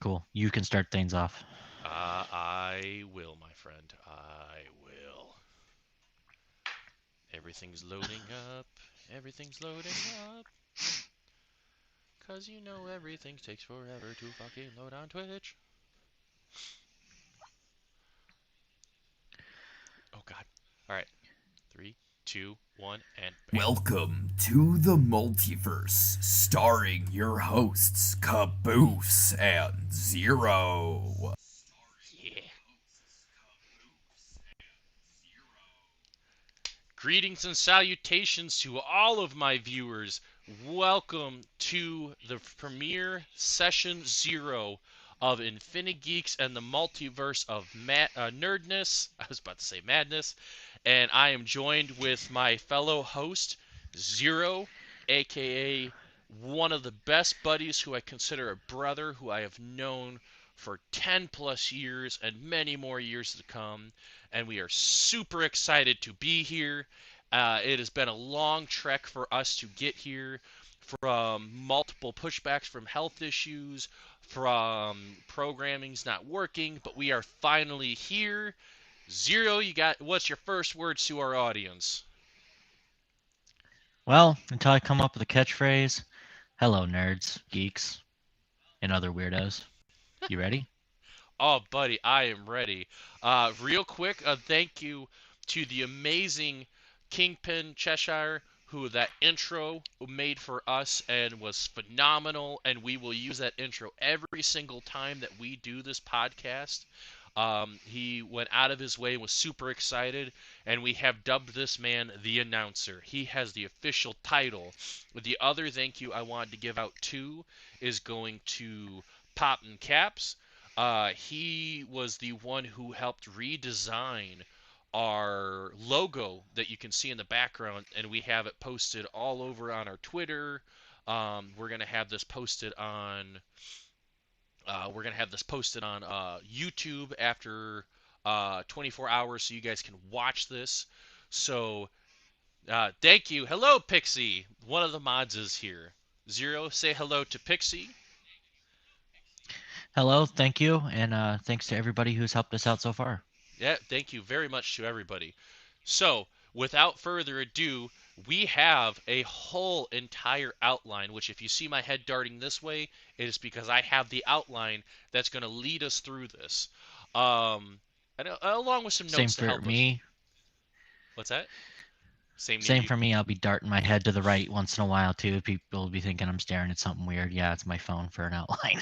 Cool. You can start things off. I will, my friend. I will. Everything's loading up. Everything's loading up. 'Cause you know everything takes forever to fucking load on Twitch. Oh, God. All right. Three, two, one, and bam. Welcome to the Multiverse, starring your hosts Caboose and Zero. Yeah. Greetings and salutations to all of my viewers. Welcome to the premiere session 0 of Infinigeeks and the Multiverse of Nerdness. I was about to say madness. And I am joined with my fellow host, Zero, aka one of the best buddies who I consider a brother who I have known for 10 plus years and many more years to come. And we are super excited to be here. It has been a long trek for us to get here, from multiple pushbacks from health issues, from programming's not working, but we are finally here. Zero, you got what's your first words to our audience? Well, until I come up with a catchphrase, hello, nerds, geeks, and other weirdos. You ready? Oh, buddy, I am ready. Real quick, thank you to the amazing Kingpin Cheshire, who that intro made for us and was phenomenal. And we will use that intro every single time that we do this podcast. He went out of his way and was super excited, and we have dubbed this man the announcer. He has the official title. The other thank you I wanted to give out too is going to Pop and Caps. He was the one who helped redesign our logo that you can see in the background, and we have it posted all over on our Twitter. We're gonna have this posted on. YouTube after 24 hours, so you guys can watch this. So thank you. Hello, Pixie. One of the mods is here. Zero, say hello to Pixie. Hello, thank you, and thanks to everybody who's helped us out so far. Yeah, thank you very much to everybody. So, without further ado, we have a whole entire outline, which if you see my head darting this way, it is because I have the outline that's going to lead us through this. Along with some Same notes to for help us. me. What's that? Same to Same you. for me. I'll be darting my head to the right once in a while too. People will be thinking I'm staring at something weird. Yeah, it's my phone for an outline.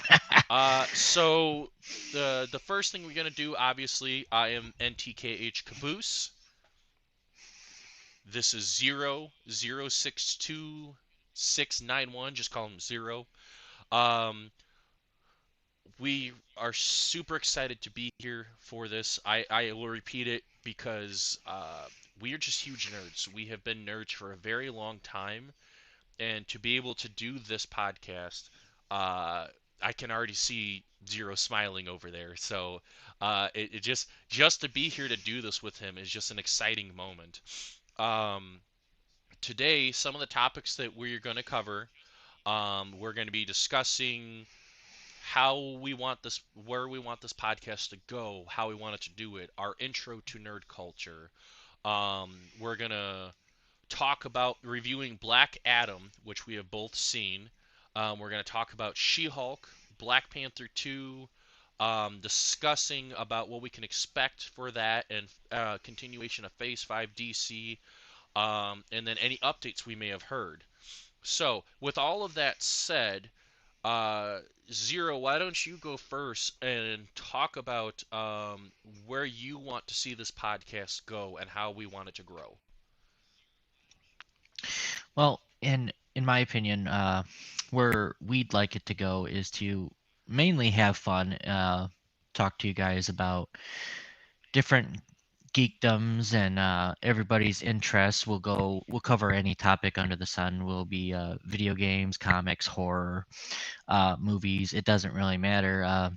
So the first thing we're gonna do, obviously, I am NTKH Caboose. This is 0062691. Just call him Zero. Um, we are super excited to be here for this. I will repeat it because we are just huge nerds. We have been nerds for a very long time, and to be able to do this podcast, I can already see Zero smiling over there. So it just to be here to do this with him is just an exciting moment. Um, Today, some of the topics that we're going to cover, we're going to be discussing how we want this, where we want this podcast to go, how we want it to do it, our intro to nerd culture. We're going to talk about reviewing Black Adam, which we have both seen. We're going to talk about She-Hulk, Black Panther 2, discussing about what we can expect for that and continuation of Phase 5 DC, and then any updates we may have heard. So, with all of that said, uh, Zero, why don't you go first and talk about where you want to see this podcast go and how we want it to grow? Well, in my opinion, where we'd like it to go is to mainly have fun, talk to you guys about different geekdoms and everybody's interests. We'll cover any topic under the sun. Will be video games, comics, horror, movies. It doesn't really matter.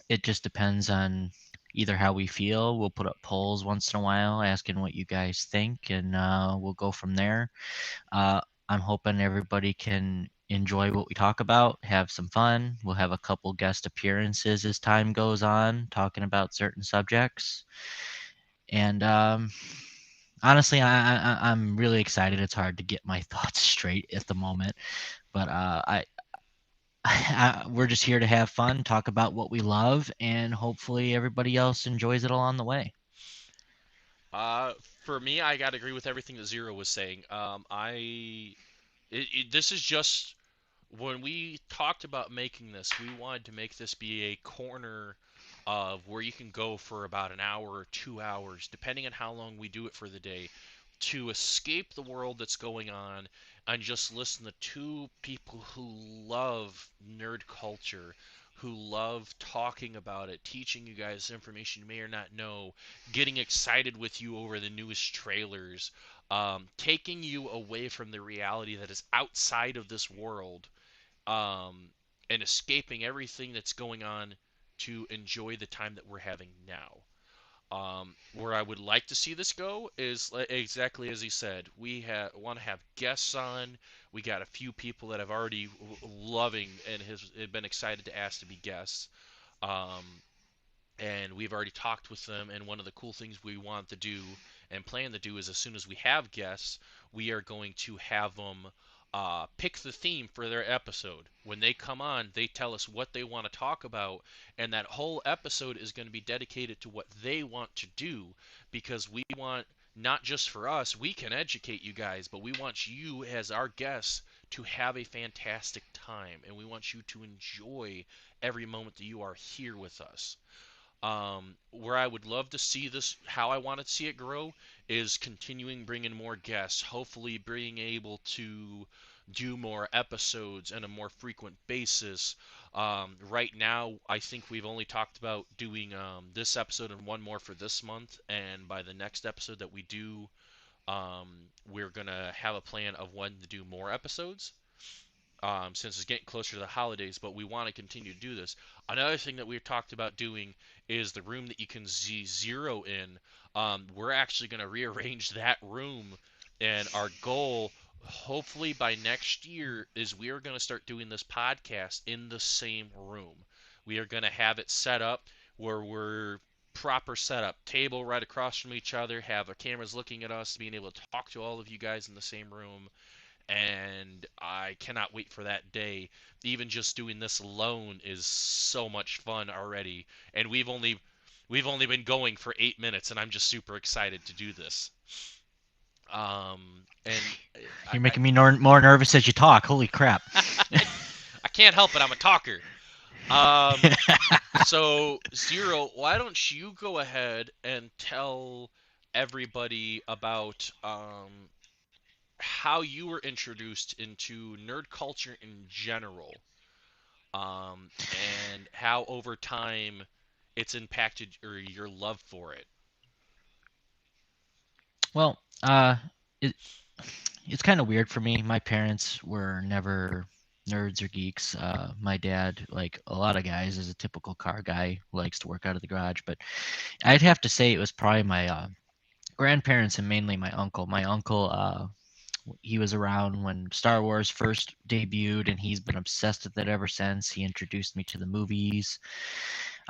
It just depends on either how we feel. We'll put up polls once in a while asking what you guys think, and we'll go from there. uh, I'm hoping everybody can enjoy what we talk about, have some fun. We'll have a couple guest appearances as time goes on, talking about certain subjects. And honestly, I'm really excited. It's hard to get my thoughts straight at the moment, but we're just here to have fun, talk about what we love, and hopefully everybody else enjoys it along the way. Uh, for me, I gotta agree with everything that Zero was saying. This is just when we talked about making this, we wanted to make this be a corner of where you can go for about an hour or 2 hours, depending on how long we do it for the day, to escape the world that's going on and just listen to two people who love nerd culture, who love talking about it, teaching you guys information you may or not know, getting excited with you over the newest trailers, taking you away from the reality that is outside of this world, um, and escaping everything that's going on to enjoy the time that we're having now. Where I would like to see this go is exactly as he said. Want to have guests on. We got a few people that have already loving and has been excited to ask to be guests. Um, and we've already talked with them. And one of the cool things we want to do and plan to do is as soon as we have guests, we are going to have them pick the theme for their episode. When they come on, they tell us what they want to talk about, and that whole episode is going to be dedicated to what they want to do because we want not just for us, we can educate you guys, but we want you as our guests to have a fantastic time, and we want you to enjoy every moment that you are here with us. Where I would love to see this, how I want to see it grow, is continuing bringing more guests. Hopefully, being able to do more episodes on a more frequent basis. Right now, I think we've only talked about doing this episode and one more for this month. And by the next episode that we do, we're gonna have a plan of when to do more episodes, since it's getting closer to the holidays, but we want to continue to do this. Another thing that we've talked about doing is the room that you can see Zero in. We're actually going to rearrange that room, and our goal, hopefully by next year, is we are going to start doing this podcast in the same room. We are going to have it set up where we're proper setup, table right across from each other, have our cameras looking at us, being able to talk to all of you guys in the same room, and I cannot wait for that day. Even just doing this alone is so much fun already, and we've only been going for 8 minutes, and I'm just super excited to do this. And You're making me more nervous as you talk. Holy crap. I can't help it. I'm a talker. Um, so Zero, why don't you go ahead and tell everybody about how you were introduced into nerd culture in general, and how over time it's impacted your love for it. Well, it, it's kind of weird for me. My parents were never nerds or geeks. My dad, like a lot of guys, is a typical car guy who likes to work out of the garage. But I'd have to say it was probably my grandparents and mainly my uncle. My uncle, he was around when Star Wars first debuted, and he's been obsessed with it ever since. He introduced me to the movies.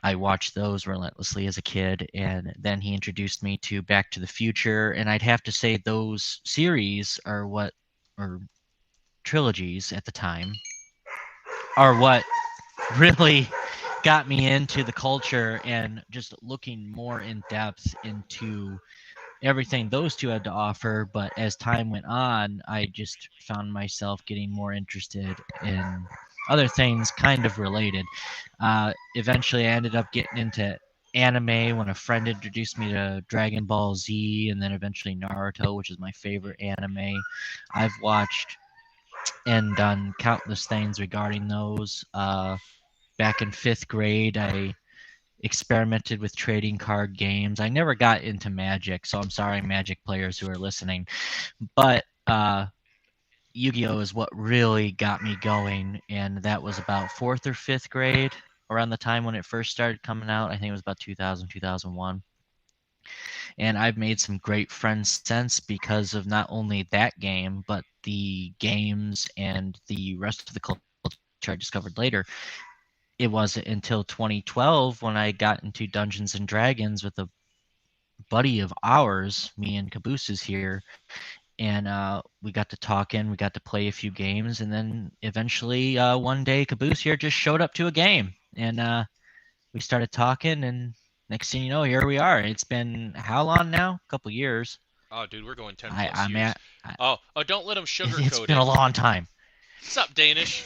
I watched those relentlessly as a kid, and then he introduced me to Back to the Future, and I'd have to say those series are what, or trilogies at the time, are what really got me into the culture and just looking more in depth into everything those two had to offer. But as time went on, I just found myself getting more interested in other things kind of related. Eventually, I ended up getting into anime when a friend introduced me to Dragon Ball Z, and then eventually Naruto, which is my favorite anime. I've watched and done countless things regarding those. Back in fifth grade, I experimented with trading card games. I never got into Magic, so I'm sorry, Magic players who are listening. But Yu-Gi-Oh is what really got me going, and that was about fourth or fifth grade, around the time when it first started coming out. I think it was about 2000, 2001. And I've made some great friends since because of not only that game, but the games and the rest of the culture I discovered later. It wasn't until 2012 when I got into Dungeons and Dragons with a buddy of ours, me and Cabooses here, and we got to talking, we got to play a few games, and then eventually one day Caboose here just showed up to a game, and we started talking, and next thing you know, here we are. It's been how long now? A couple years. Oh, dude, we're going 10 I plus I'm years. at. I, Oh, don't let him it's sugarcoat been it. a long time. What's up, Danish?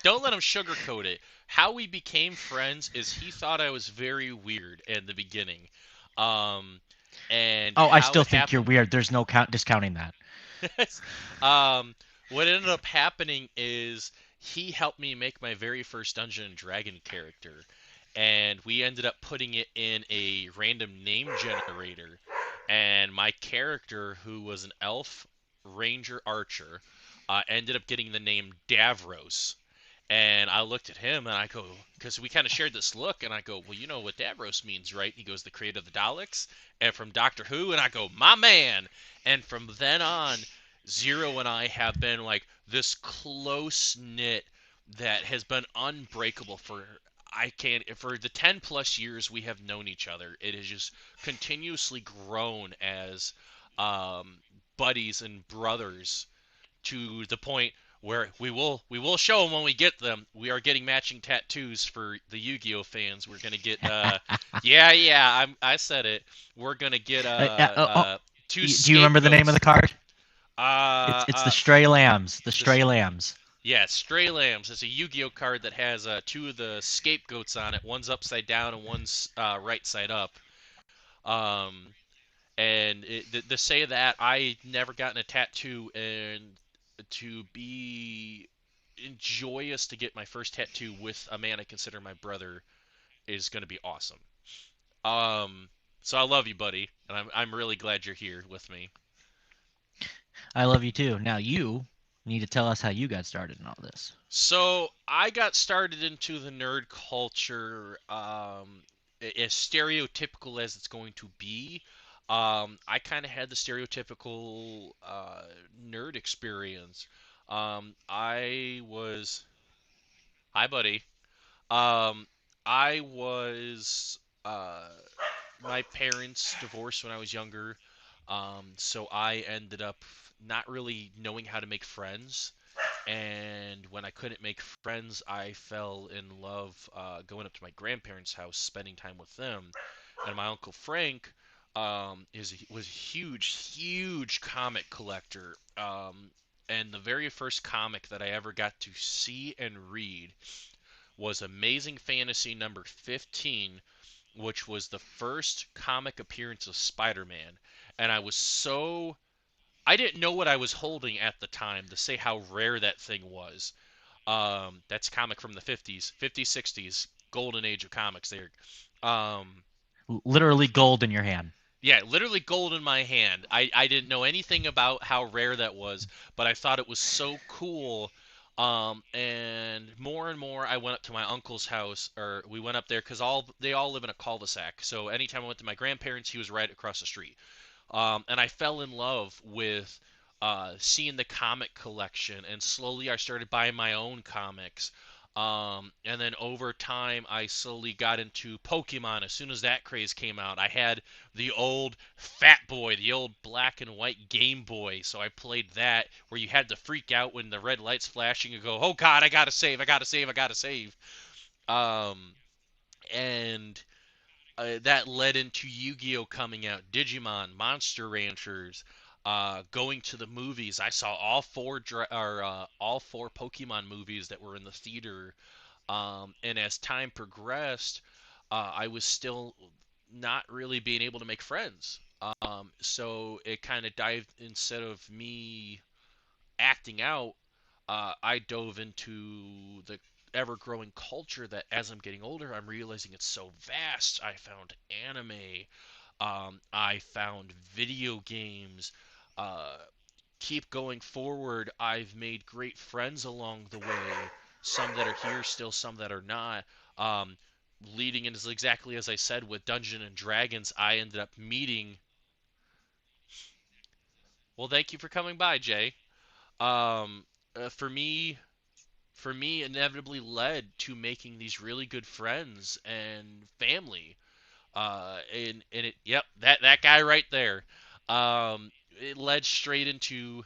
Don't let him sugarcoat it. How we became friends is he thought I was very weird in the beginning. Um, and Oh, I how still it think you're happened. weird. There's no discounting that. um, what ended up happening is he helped me make my very first Dungeon and Dragon character, and we ended up putting it in a random name generator. And my character, who was an elf ranger archer, ended up getting the name Davros. And I looked at him and I go, because we kind of shared this look, and I go, well, you know what Davros means, right? He goes, the creator of the Daleks, and from Doctor Who, and I go, my man. And from then on, Zero and I have been like this close knit that has been unbreakable for I can't for the 10 plus years we have known each other. It has just continuously grown as um, buddies and brothers to the point where we will show them when we get them. We are getting matching tattoos for the Yu-Gi-Oh fans. We're gonna get I said it. We're gonna get Oh, two do you remember the name of the scapegoats. card? Uh, It's the uh, Stray Lambs. The this Stray Lambs. yeah, Stray Lambs. It's a Yu-Gi-Oh card that has two of the scapegoats on it. One's upside down and one's right side up. Um, and to say that I never gotten a tattoo, and to be joyous to get my first tattoo with a man I consider my brother is going to be awesome. Um, so I love you, buddy, and I'm really glad you're here with me. I love you too. Now you need to tell us how you got started in all this. So I got started into the nerd culture, as stereotypical as it's going to be. I kind of had the stereotypical nerd experience. I was, hi, buddy. Um, I was, my parents divorced when I was younger, so I ended up not really knowing how to make friends. And when I couldn't make friends, I fell in love going up to my grandparents' house, spending time with them. And my uncle Frank was a huge comic collector. And the very first comic that I ever got to see and read was Amazing Fantasy number 15, which was the first comic appearance of Spider-Man. And I didn't know what I was holding at the time to say how rare that thing was. That's comic from the 50s, 50s, 60s, golden age of comics there. Um, Literally gold in your hand. yeah, literally gold in my hand. I didn't know anything about how rare that was, but I thought it was so cool. And more, I went up to my uncle's house, or we went up there because they all live in a cul-de-sac. So anytime I went to my grandparents, he was right across the street. And I fell in love with seeing the comic collection, and slowly I started buying my own comics. And then over time, I slowly got into Pokemon. As soon as that craze came out, I had the old Fat Boy, the old black and white Game Boy. So I played that, where you had to freak out when the red light's flashing and go, "Oh God, I gotta save! I gotta save! I gotta save!" Um, and that led into Yu-Gi-Oh coming out, Digimon, Monster Ranchers, going to the movies. I saw all four Pokemon movies that were in the theater. And as time progressed, I was still not really being able to make friends. So it kind of dived, instead of me acting out, I dove into the ever growing culture that as I'm getting older, I'm realizing it's so vast. I found anime, I found video games. Uh, Keep going forward, I've made great friends along the way. Some that are here still, some that are not. Um, leading into exactly as I said with Dungeons and Dragons, I ended up meeting. Well, thank you for coming by, Jay. Um, for me, inevitably led to making these really good friends and family. And it, yep, that guy right there. It led straight into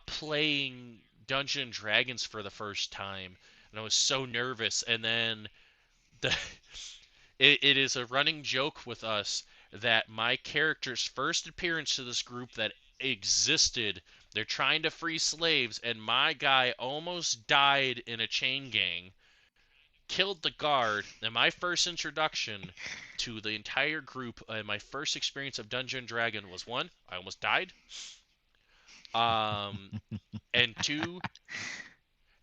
playing Dungeons and Dragons for the first time, and I was so nervous. And then the it is a running joke with us that my character's first appearance to this group that existed, they're trying to free slaves, and my guy almost died in a chain gang, killed the guard, and my first introduction to the entire group and my first experience of Dungeon Dragon was one, I almost died. Um, and two,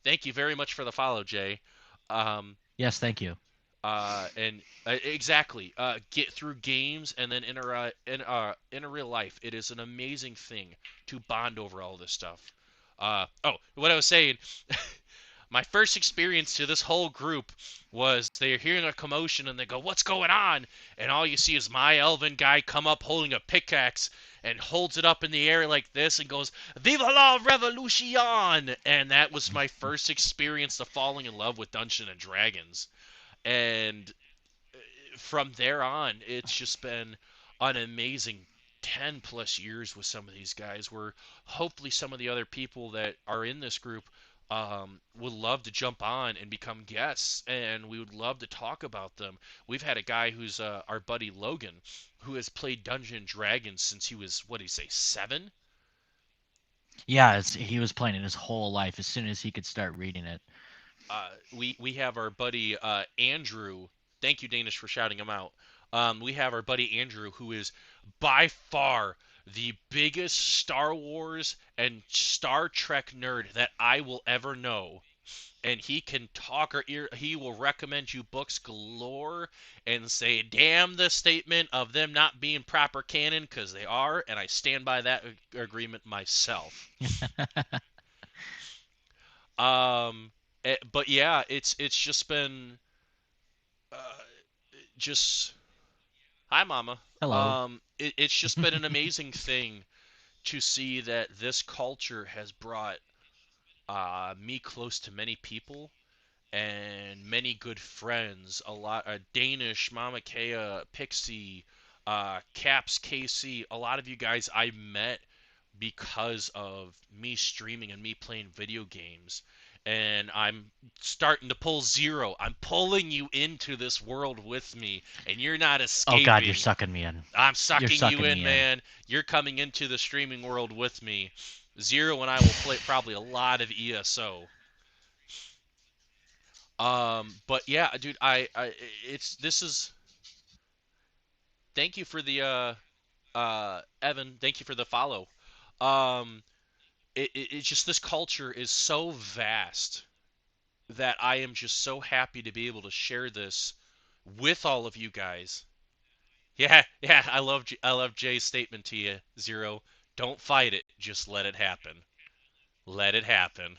thank you very much for the follow, Jay. Um, Yes, thank you. and exactly, get through games and then in a real life, it is an amazing thing to bond over all this stuff. Oh, what I was saying, my first experience to this whole group was they're hearing a commotion and they go, "What's going on?" And all you see is my elven guy come up holding a pickaxe and holds it up in the air like this and goes, "Viva la revolution!" And that was my first experience to falling in love with Dungeons and Dragons. And from there on, it's just been an amazing 10 plus years with some of these guys where hopefully some of the other people that are in this group would love to jump on and become guests, and we would love to talk about them. We've had a guy who's our buddy Logan, who has played Dungeons and Dragons since he was, what do you say, 7? Yeah, he was playing it his whole life as soon as he could start reading it. We have our buddy Andrew. Thank you, Danish, for shouting him out. We have our buddy Andrew, who is by far the biggest Star Wars and Star Trek nerd that I will ever know. And he can talk or he will recommend you books galore and say, damn the statement of them not being proper canon, because they are, and I stand by that agreement myself. Um, but yeah, it's just been uh, just hi, Mama. Hello. It's just been an amazing thing to see that this culture has brought me close to many people and many good friends. A lot, Danish, Mama Kea, Pixie, Caps, KC. A lot of you guys I met because of me streaming and me playing video games. And I'm starting to pull Zero. I'm pulling you into this world with me, and you're not Oh God, you're escaping. sucking me in. I'm You're sucking you sucking in, me in. man. You're coming into the streaming world with me. Zero and I will play probably a lot of ESO. But yeah, dude, it's this is. Thank you for the Evan. Thank you for the follow. Um, it's just this culture is so vast that I am just so happy to be able to share this with all of you guys. Yeah, yeah, I love Jay's statement to you, Zero. Don't fight it, just let it happen. Let it happen.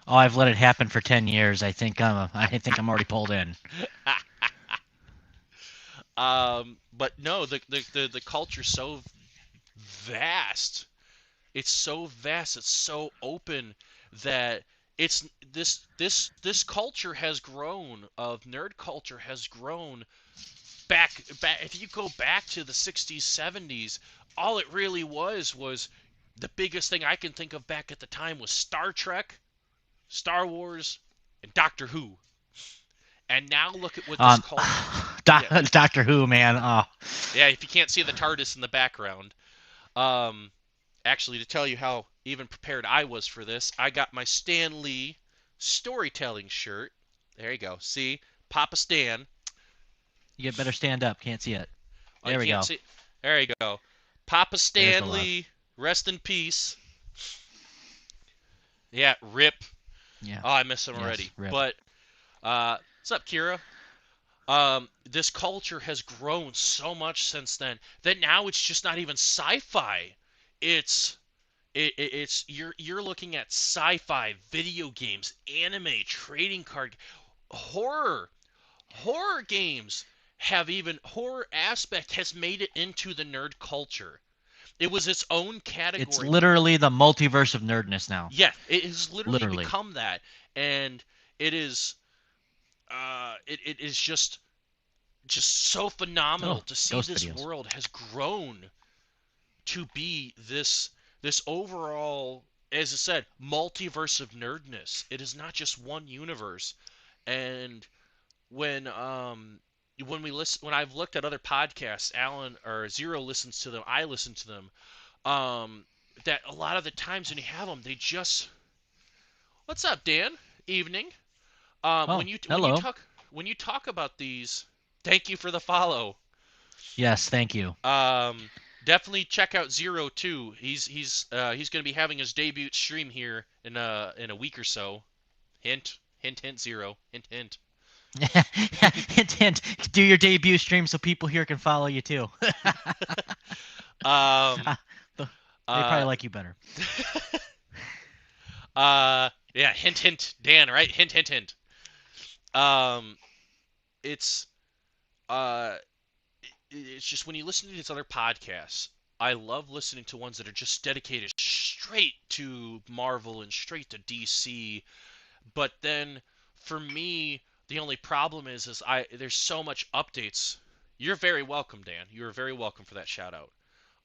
Oh, I've let it happen for 10 years. I think I'm already pulled in. But no, the culture's so vast. It's so vast, it's so open that it's this culture has grown of nerd culture has grown back if you go back to the 60s 70s, all it really was the biggest thing I can think of back at the time was Star Trek, Star Wars, and Doctor Who. And now look at what this Um, culture. Yeah, Doctor Who, man. Oh, yeah, if you can't see the TARDIS in the background. um Actually, to tell you how even prepared I was for this, I got my Stan Lee storytelling shirt. There you go. See? Papa Stan. you get better stand up. Can't see it. I There we can't go. see. There you go. Papa There's the Stan love. Lee. Rest in peace. Yeah, rip. Yeah. Oh, I miss him Yes. already. Rip. But, what's up, Kira? This culture has grown so much since then that now it's just not even sci-fi. It's it's you're looking at sci-fi, video games, anime, trading card, horror. horror games have even horror aspect has made it into the nerd culture. It was its own It's category. literally the multiverse of nerdness now. Yeah, it has literally Literally. become that, and it is it is just so phenomenal Oh, to see ghost this videos. world has grown to be this overall, as I said, multiverse of nerdness. It is not just one universe. And when when I've looked at other podcasts, Alan or Zero listens to them, I listen to them. Um, that a lot of the times when you have them, they just, what's up, Dan? Evening. Oh, hello. When you talk about these, thank you for the follow. Yes, thank you. Um, definitely check out Zero too. He's going to be having his debut stream here in a week or so. Hint, hint, hint. Zero, hint, hint. Hint, hint. Do your debut stream so people here can follow you too. um, They probably uh, like you better. yeah. Hint, hint. Dan, right? Hint, hint, hint. Um, it's uh, it's just when you listen to these other podcasts, I love listening to ones that are just dedicated straight to Marvel and straight to DC. But then for me, the only problem is I there's so much updates. You're very welcome, Dan. You're very welcome for that shout out.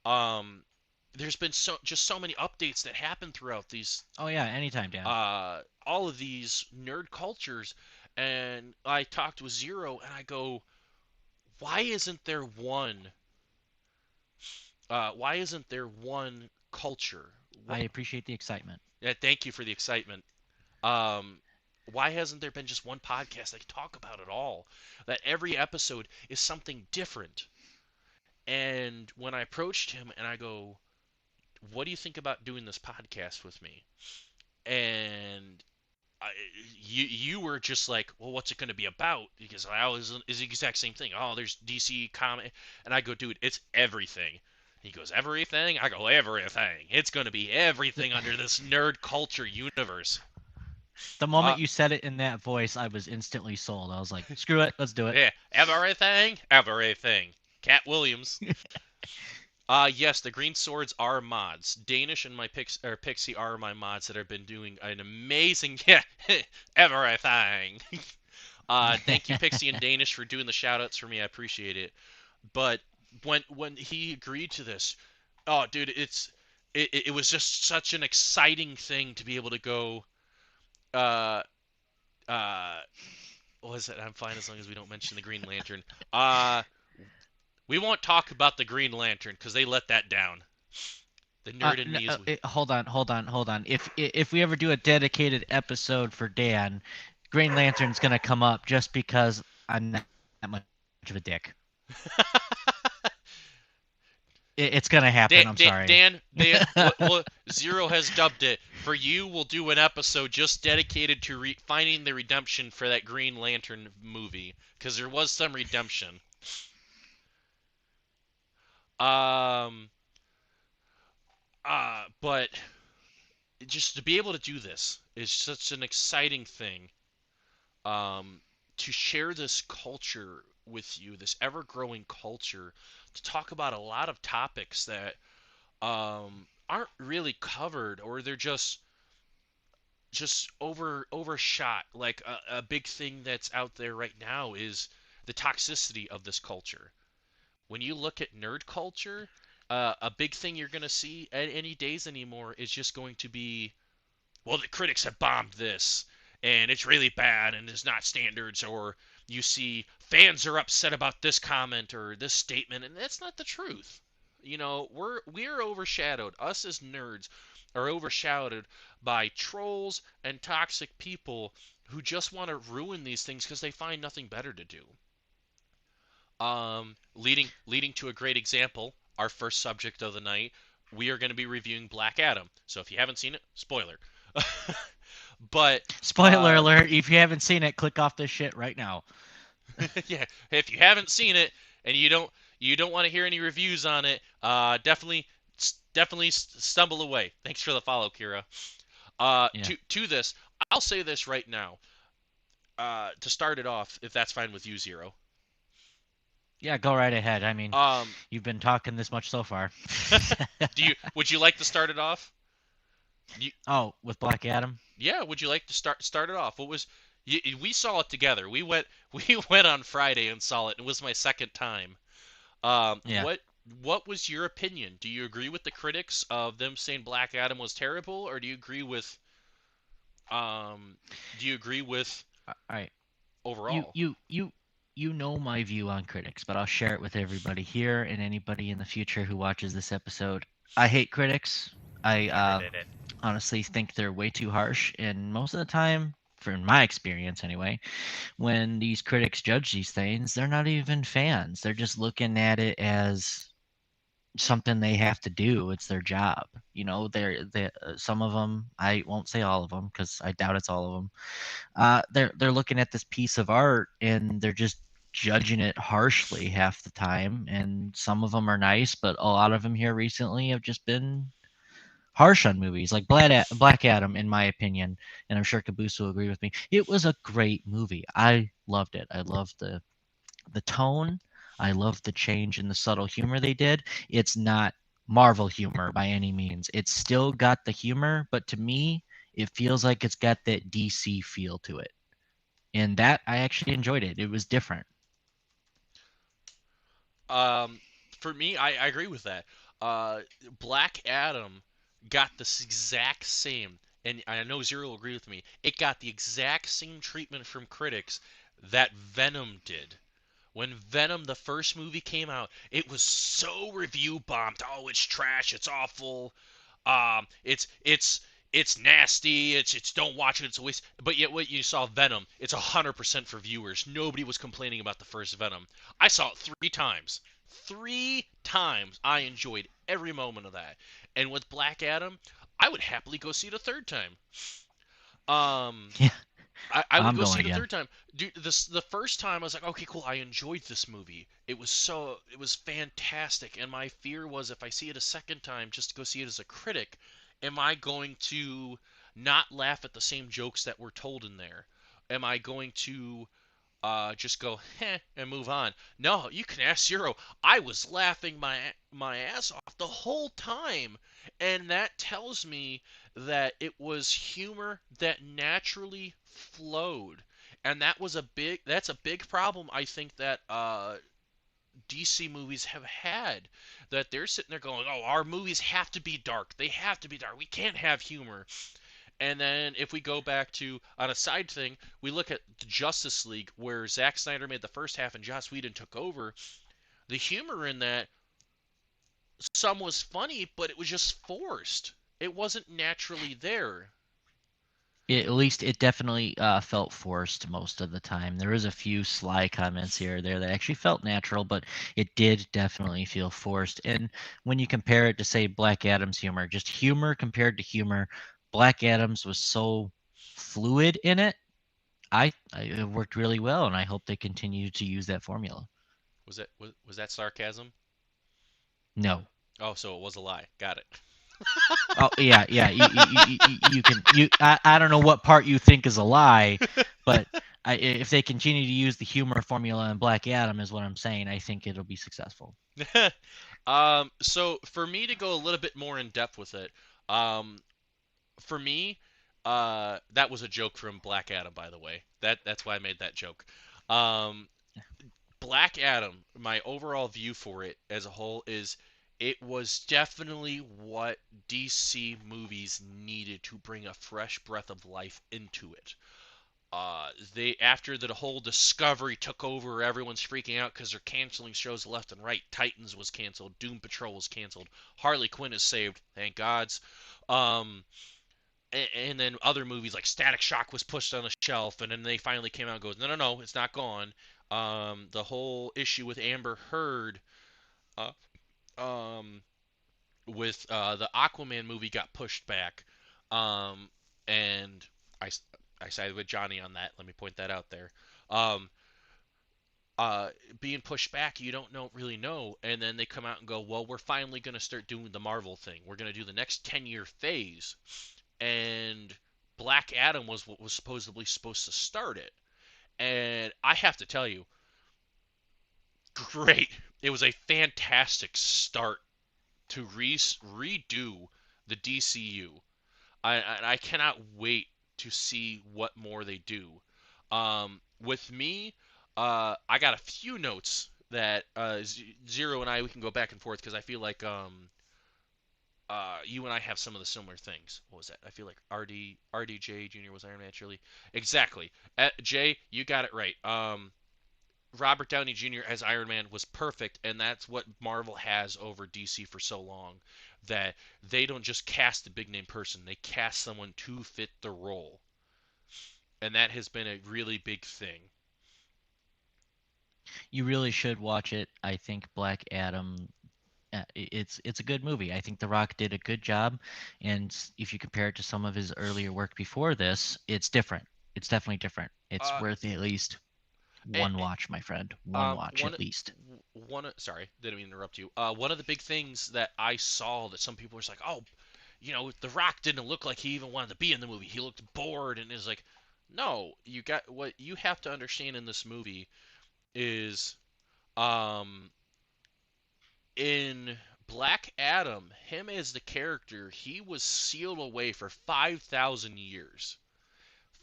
Um, there's been so many updates that happen throughout these Oh yeah, anytime, Dan. all of these nerd cultures, and I talked with Zero and I go, why isn't there one? Why isn't there one culture? I What? appreciate the excitement. Yeah, thank you for the excitement. Um, why hasn't there been just one podcast that can talk about it all? That every episode is something different. And when I approached him and I go, "What do you think about doing this podcast with me?" And I, you were just like, "Well, what's it going to be about?" Because I always is the exact same thing. Oh, there's DC comic, and I go, "Dude, it's everything." He goes, "Everything?" I go, "Everything. It's going to be everything under this nerd culture universe." The Uh, moment you said it in that voice, I was instantly sold. I was like, screw it, let's do it. yeah, everything, everything. Cat Williams. Yes, the green swords are mods. Danish and my Pixie are my mods that have been doing an amazing yeah everything. Thank you Pixie and Danish for doing the shoutouts for me. I appreciate it. But when he agreed to this, oh dude, it was just such an exciting thing to be able to go. Uh, uh, what was it? I'm fine as long as we don't mention the Green Lantern. Uh, we won't talk about the Green Lantern because they let that down. The nerd in me is weak. Hold on, hold on, hold on. If we ever do a dedicated episode for Dan, Green Lantern's gonna come up just because I'm not that much of a dick. It's gonna happen. I'm sorry. Dan, what Zero has dubbed it. For you, we'll do an episode just dedicated to finding the redemption for that Green Lantern movie, because there was some redemption. Um, but just to be able to do this is such an exciting thing. To share this culture with you, this ever-growing culture, to talk about a lot of topics that aren't really covered, or they're just overshot. Like a big thing that's out there right now is the toxicity of this culture. When you look at nerd culture, a big thing you're going to see at any days anymore is just going to be, well, the critics have bombed this, and it's really bad, and there's not standards, or you see fans are upset about this comment or this statement, and that's not the truth. You know, we're overshadowed. Us as nerds are overshadowed by trolls and toxic people who just want to ruin these things because they find nothing better to do. Leading to a great example, our first subject of the night, we are going to be reviewing Black Adam. So if you haven't seen it, spoiler. But Spoiler alert! If you haven't seen it, click off this shit right now. yeah, if you haven't seen it and you don't want to hear any reviews on it, definitely stumble away. Thanks for the follow, Kira. Yeah. To this, I'll say this right now. to start it off, if that's fine with you, Zero. Yeah, go right ahead. I mean, Um, you've been talking this much so far. would you like to start it off? You, Oh, with Black Adam? yeah, would you like to start it off? What was we saw it together. We went on Friday and saw it. It was my second time. Um, Yeah. what what was your opinion? Do you agree with the critics of them saying Black Adam was terrible, or um do you agree with All right. You overall? you you you know my view on critics, but I'll share it with everybody here and anybody in the future who watches this episode. I hate critics. I Never did it. honestly think they're way too harsh, and most of the time, from my experience anyway, when these critics judge these things, they're not even fans. They're just looking at it as something they have to do. It's their job. You know, they some of them. I won't say all of them because I doubt it's all of them. They're looking at this piece of art and they're just judging it harshly half the time. And some of them are nice, but a lot of them here recently have just been harsh on movies like Black Adam, in my opinion, and I'm sure Caboose will agree with me. It was a great movie. I loved it. I loved the tone. I loved the change in the subtle humor they did. It's not Marvel humor by any means. It's still got the humor, but to me, it feels like it's got that DC feel to it. And that I actually enjoyed it. It was different. Um, for me, I agree with that. Uh, Black Adam got this exact same, and I know Zero will agree with me. It got the exact same treatment from critics that Venom did. When Venom, the first movie, came out, it was so review bombed. Oh, it's trash. It's awful. It's nasty. It's don't watch it. It's a waste. But yet, what you saw Venom, it's 100% for viewers. Nobody was complaining about the first Venom. I saw it 3 times. 3 times. I enjoyed every moment of that. And with Black Adam, I would happily go see it a third time. Um, Yeah, I would I'm go see going it a again. third time. Dude, the first time I was like, okay, cool. I enjoyed this movie. It was fantastic. And my fear was if I see it a second time just to go see it as a critic, am I going to not laugh at the same jokes that were told in there? Am I going to just go heh and move on? No, you can ask Zero. I was laughing my ass off the whole time, and that tells me that it was humor that naturally flowed, and that's a big problem I think that DC movies have had, that they're sitting there going, oh, our movies have to be dark, they have to be dark, we can't have humor. And then if we go back to on a side thing, we look at the Justice League where Zack Snyder made the first half and Joss Whedon took over. The humor in that, some was funny, but it was just forced. It wasn't naturally there. At least it definitely felt forced most of the time. There was a few sly comments here or there that actually felt natural, but it did definitely feel forced. And when you compare it to, say, Black Adam's humor, just humor compared to humor, Black Adam's was so fluid in it. It worked really well, and I hope they continue to use that formula. Was that sarcasm? No. Oh, so it was a lie. Got it. Oh yeah, yeah. You can you. I don't know what part you think is a lie, but if they continue to use the humor formula in Black Adam, is what I'm saying. I think it'll be successful. So for me to go a little bit more in depth with it, um, for me, that was a joke from Black Adam, by the way. That's why I made that joke. Um, Black Adam, my overall view for it as a whole is it was definitely what DC movies needed to bring a fresh breath of life into it. They after the whole Discovery took over, everyone's freaking out because they're canceling shows left and right. Titans was canceled, Doom Patrol was canceled, Harley Quinn is saved, thank gods. Um, and then other movies like Static Shock was pushed on the shelf, and then they finally came out and goes, no, no, no, it's not gone. The whole issue with Amber Heard, uh, um, with the Aquaman movie got pushed back, um, and I, I sided with Johnny on that. Let me point that out there. Um, uh, Being pushed back, you don't really know, and then they come out and go, well, we're finally going to start doing the Marvel thing. We're going to do the next 10-year phase, and Black Adam was what was supposedly supposed to start it. And I have to tell you, great. It was a fantastic start to redo the DCU. I cannot wait to see what more they do. With me, I got a few notes that Zero and I we can go back and forth because I feel like you and I have some of the similar things. What was that? I feel like RDJ Jr. was Iron Man Shirley. Exactly. Jay, you got it right. Robert Downey Jr. as Iron Man was perfect, and that's what Marvel has over DC for so long. That they don't just cast a big name person, they cast someone to fit the role. And that has been a really big thing. You really should watch it. I think Black Adam it's a good movie. I think The Rock did a good job, and if you compare it to some of his earlier work before this, it's different. It's definitely different. It's Uh, worth at least and, one watch, my friend. One watch one at least. sorry, didn't mean to interrupt you. One of the big things that I saw that some people were like, oh, The Rock didn't look like he even wanted to be in the movie. He looked bored, and is like, no, you got what you have to understand in this movie is, um, in Black Adam, him as the character, he was sealed away for 5,000 years.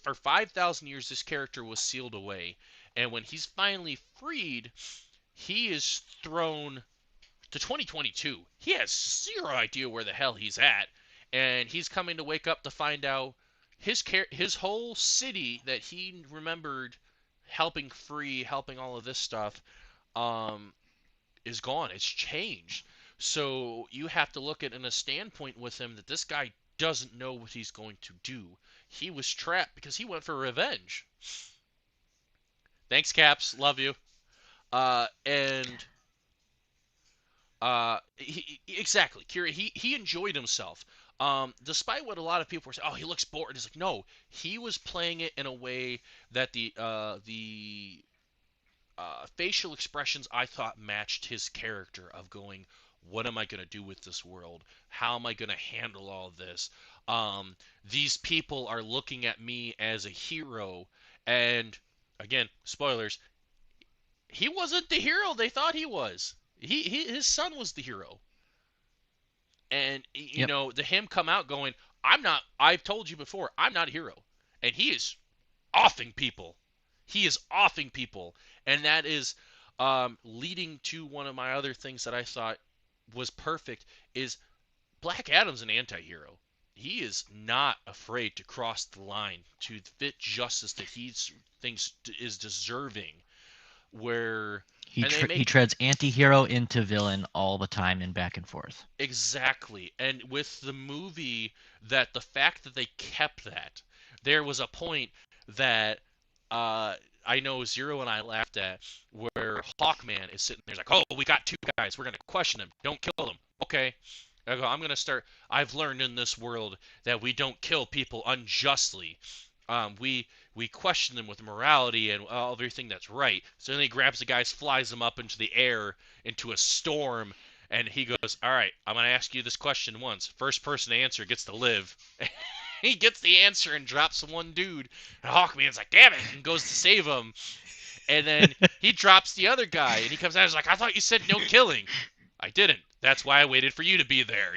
For 5,000 years, this character was sealed away, and when he's finally freed, he is thrown to 2022. He has zero idea where the hell he's at, and he's coming to wake up to find out his whole city that he remembered helping free, helping all of this stuff, um, is gone. It's changed. So you have to look at in a standpoint with him that this guy doesn't know what he's going to do. He was trapped because he went for revenge. Thanks, Caps. Love you. And exactly, Kira. He enjoyed himself. Despite what a lot of people were saying, oh, he looks bored. It's like no, he was playing it in a way that the facial expressions I thought matched his character of going, what am I going to do with this world? How am I going to handle all this? These people are looking at me as a hero, and again, spoilers, he wasn't the hero they thought he was. His son was the hero, and Yep. to him come out going, I'm not. I've told you before, I'm not a hero, and he is offing people. He is offing people, and that is leading to one of my other things that I thought was perfect is Black Adam's an anti-hero. He is not afraid to cross the line to fit justice that he thinks is deserving. Where He and they he make treads anti-hero into villain all the time and back and forth. exactly, and with the movie, that the fact that they kept that, there was a point that uh, I know Zero and I laughed at where Hawkman is sitting there like, oh, we got two guys, we're gonna question them, don't kill them. Okay. I go, I'm gonna start. I've learned in this world that we don't kill people unjustly. We question them with morality and everything that's right. So then he grabs the guys, flies them up into the air, into a storm, and he goes, "All right, I'm gonna ask you this question once. First person to answer gets to live." He gets the answer and drops one dude. And Hawkman's like, "Damn it!" and goes to save him. And then he drops the other guy, and he comes out and is like, "I thought you said no killing." I didn't. That's why I waited for you to be there.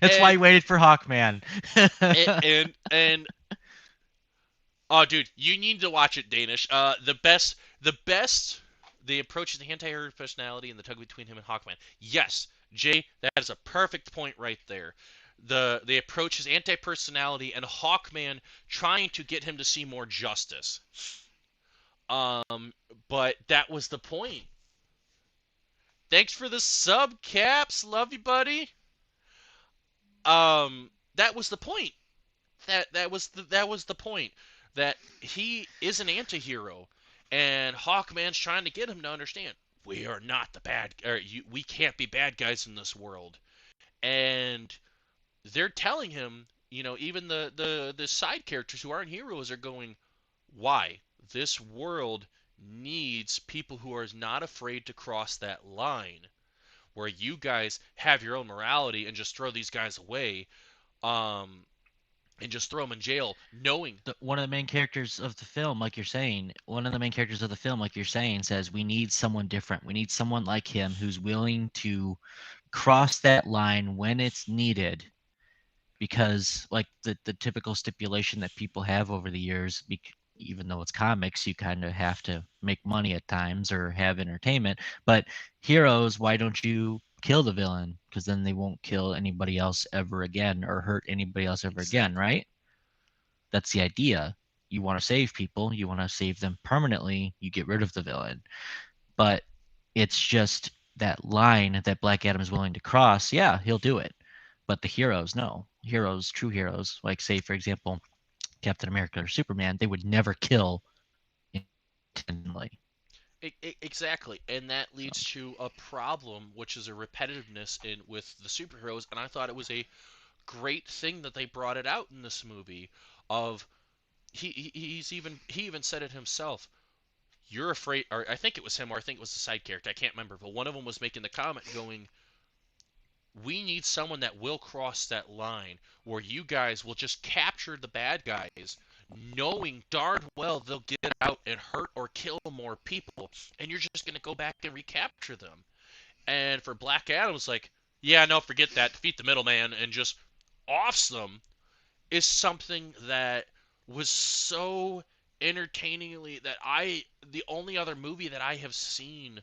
That's why and I waited for Hawkman. and oh, dude, you need to watch it, Danish. The best, the approach to the anti-hero personality and the tug between him and Hawkman. Yes, Jay, that is a perfect point right there. The approach is anti-personality and Hawkman trying to get him to see more justice. But that was the point. Thanks for the sub, Caps. Love you, buddy. That was the point. That was the point. That he is an anti-hero, and Hawkman's trying to get him to understand we are not the bad, or we can't be bad guys in this world. And they're telling him, even the side characters who aren't heroes are going, why? This world needs people who are not afraid to cross that line where you guys have your own morality and just throw these guys away. Um, and just throw him in jail, knowing. One of the main characters of the film, like you're saying, one of the main characters of the film, like you're saying, says we need someone different. We need someone like him who's willing to cross that line when it's needed, because like the typical stipulation that people have over the years, even though it's comics, you kind of have to make money at times or have entertainment. But heroes, why don't you kill the villain? Because then they won't kill anybody else ever again or hurt anybody else ever again, Exactly. right? That's the idea. You want to save people, you want to save them permanently, you get rid of the villain. But it's just that line that Black Adam is willing to cross. Yeah, he'll do it. But the heroes, no. Heroes, true heroes, like say for example, Captain America or Superman, they would never kill intentionally. Exactly, and that leads to a problem, which is a repetitiveness in with the superheroes. And I thought it was a great thing that they brought it out in this movie. Of he even said it himself. You're afraid, or I think it was him, or I think it was the side character. I can't remember, but one of them was making the comment, going, "We need someone that will cross that line where you guys will just capture the bad guys, knowing darn well they'll get out and hurt or kill more people, and you're just gonna go back and recapture them." And for Black Adam's like, "Yeah, no, forget that. Defeat the middleman and just offs them," is something that was so entertainingly that the only other movie that I have seen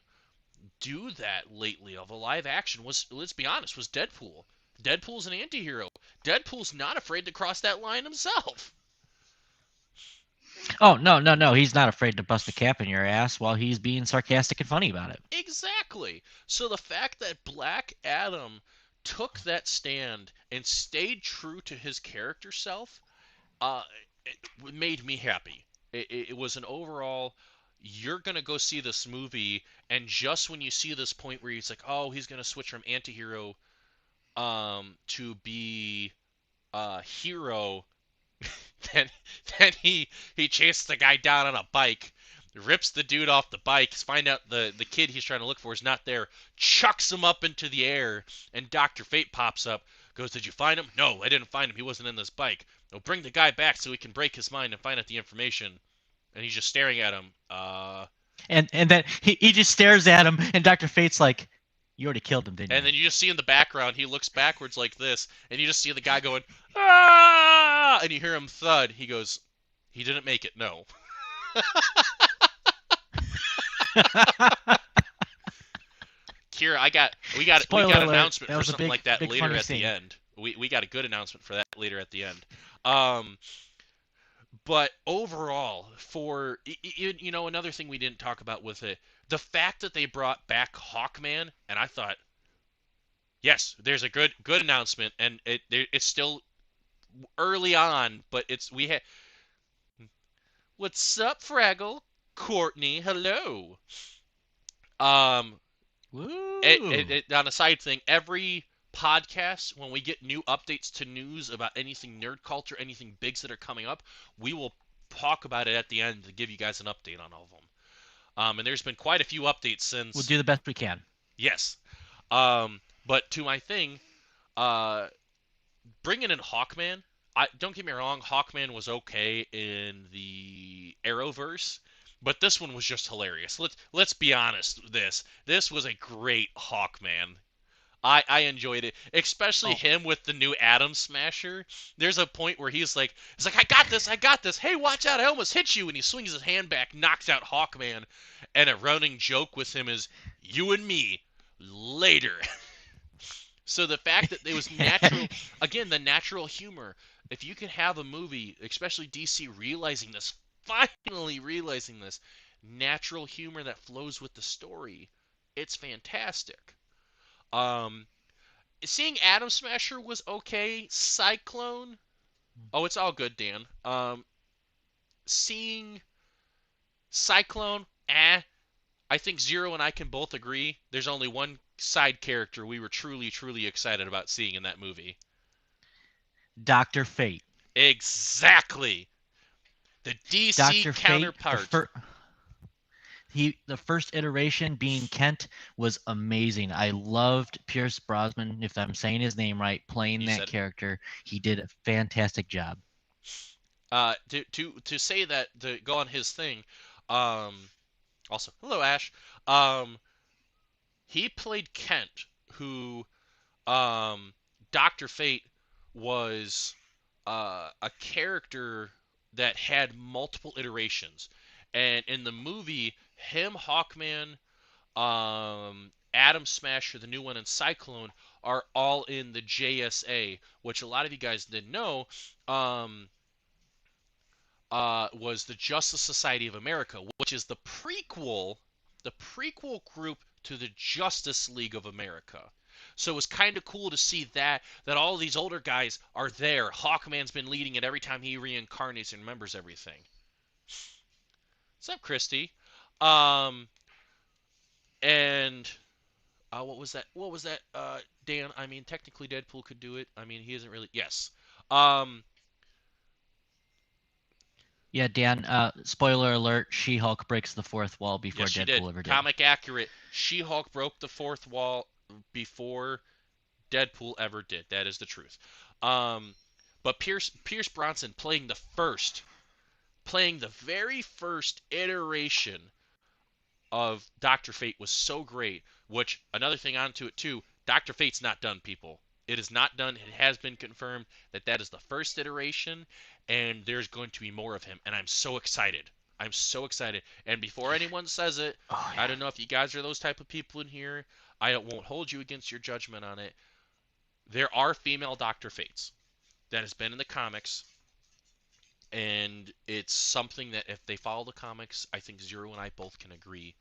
do that lately of a live action was, let's be honest, was Deadpool. Deadpool's an anti-hero. Deadpool's not afraid to cross that line himself. Oh, no, no, no. He's not afraid to bust a cap in your ass while he's being sarcastic and funny about it. Exactly. So the fact that Black Adam took that stand and stayed true to his character self, uh, it made me happy. It was an overall. You're gonna go see this movie, and just when you see this point where he's like, oh, he's gonna switch from anti-hero to be hero, then he chases the guy down on a bike, rips the dude off the bike, find out the kid he's trying to look for is not there, chucks him up into the air, and Dr. Fate pops up, goes, "Did you find him?" "No, I didn't find him. He wasn't in this bike." "Well, bring the guy back so we can break his mind and find out the information." And he's just staring at him. And then he just stares at him, and Dr. Fate's like, you already killed him, didn't And you? then you just see in the background, he looks backwards like this, and you just see the guy going, "Ah!" And you hear him thud. He goes, "He didn't make it, no." Kira, we Spoiler got an alert, announcement that for was a something big, like that big later funny at the scene. end. We got a good announcement for that later at the end. Um, but overall, for another thing we didn't talk about with it, the fact that they brought back Hawkman, and I thought, yes, there's a good announcement, and it's still early on, but it's we had. What's up, Fraggle? Courtney, hello. Um, Woo! on a side thing, every podcast, when we get new updates to news about anything nerd culture, anything bigs that are coming up, we will talk about it at the end to give you guys an update on all of them. And there's been quite a few updates We'll since. do the best we can. Yes. But to my thing, uh, bringing in Hawkman, don't get me wrong, Hawkman was okay in the Arrowverse, but this one was just hilarious. Let's be honest. This was a great Hawkman. I enjoyed it, especially Oh, him with the new Atom Smasher. There's a point where he's like, I got this, I got this. Hey, watch out, I almost hit you. And he swings his hand back, knocks out Hawkman. And a running joke with him is, you and me, later. So the fact that it was natural, again, the natural humor. If you can have a movie, especially DC realizing this, finally realizing this, natural humor that flows with the story, it's fantastic. Um, Seeing Atom Smasher was okay. Cyclone, oh, it's all good, Dan. Seeing Cyclone, I think Zero and I can both agree there's only one side character we were truly, truly excited about seeing in that movie. Dr. Fate. Exactly. The DC Dr. Fate, counterpart. The first iteration being Kent was amazing. I loved Pierce Brosnan, if I'm saying his name right, playing You that said character. He did a fantastic job. to say that to go on his thing. Um, Also, hello Ash. Um, he played Kent, who um, Doctor Fate was a character that had multiple iterations, and in the movie, him, Hawkman, Atom Smasher, the new one, and Cyclone are all in the JSA, which a lot of you guys didn't know. Um, was the Justice Society of America, which is the prequel group to the Justice League of America. So it was kind of cool to see that all these older guys are there. Hawkman's been leading it every time he reincarnates and remembers everything. What's up, Christy? Um, and what was that? What was that? Dan. I mean, technically Deadpool could do it. I mean, he isn't really. Yes. Um, Yeah, Dan, spoiler alert, She-Hulk breaks the fourth wall before yes, she did. Deadpool ever did. Comic accurate. She-Hulk broke the fourth wall before Deadpool ever did. That is the truth. Um, but Pierce Bronson playing the very first iteration of Doctor Fate was so great. Which another thing onto it too, Doctor Fate's not done, people. It is not done. It has been confirmed that that is the first iteration, and there's going to be more of him. And I'm so excited. I'm so excited. And before anyone says it, Oh I yeah. don't know if you guys are those type of people in here. I won't hold you against your judgment on it. There are female Doctor Fates that has been in the comics, and it's something that if they follow the comics, I think Zero and I both can agree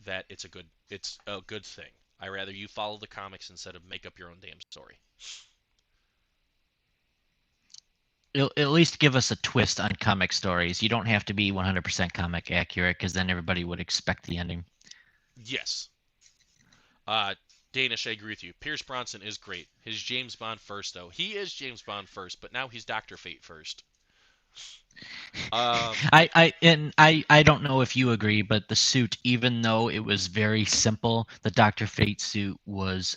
that it's a good thing. I rather you follow the comics instead of make up your own damn story. It'll at least give us a twist on comic stories. You don't have to be 100% comic accurate because then everybody would expect the ending. Yes. Uh, Danish, I agree with you. Pierce Bronson is great. His James Bond first, though. He is James Bond first, but now he's Doctor Fate first. Um, I don't know if you agree, but the suit, even though it was very simple, the Doctor Fate suit was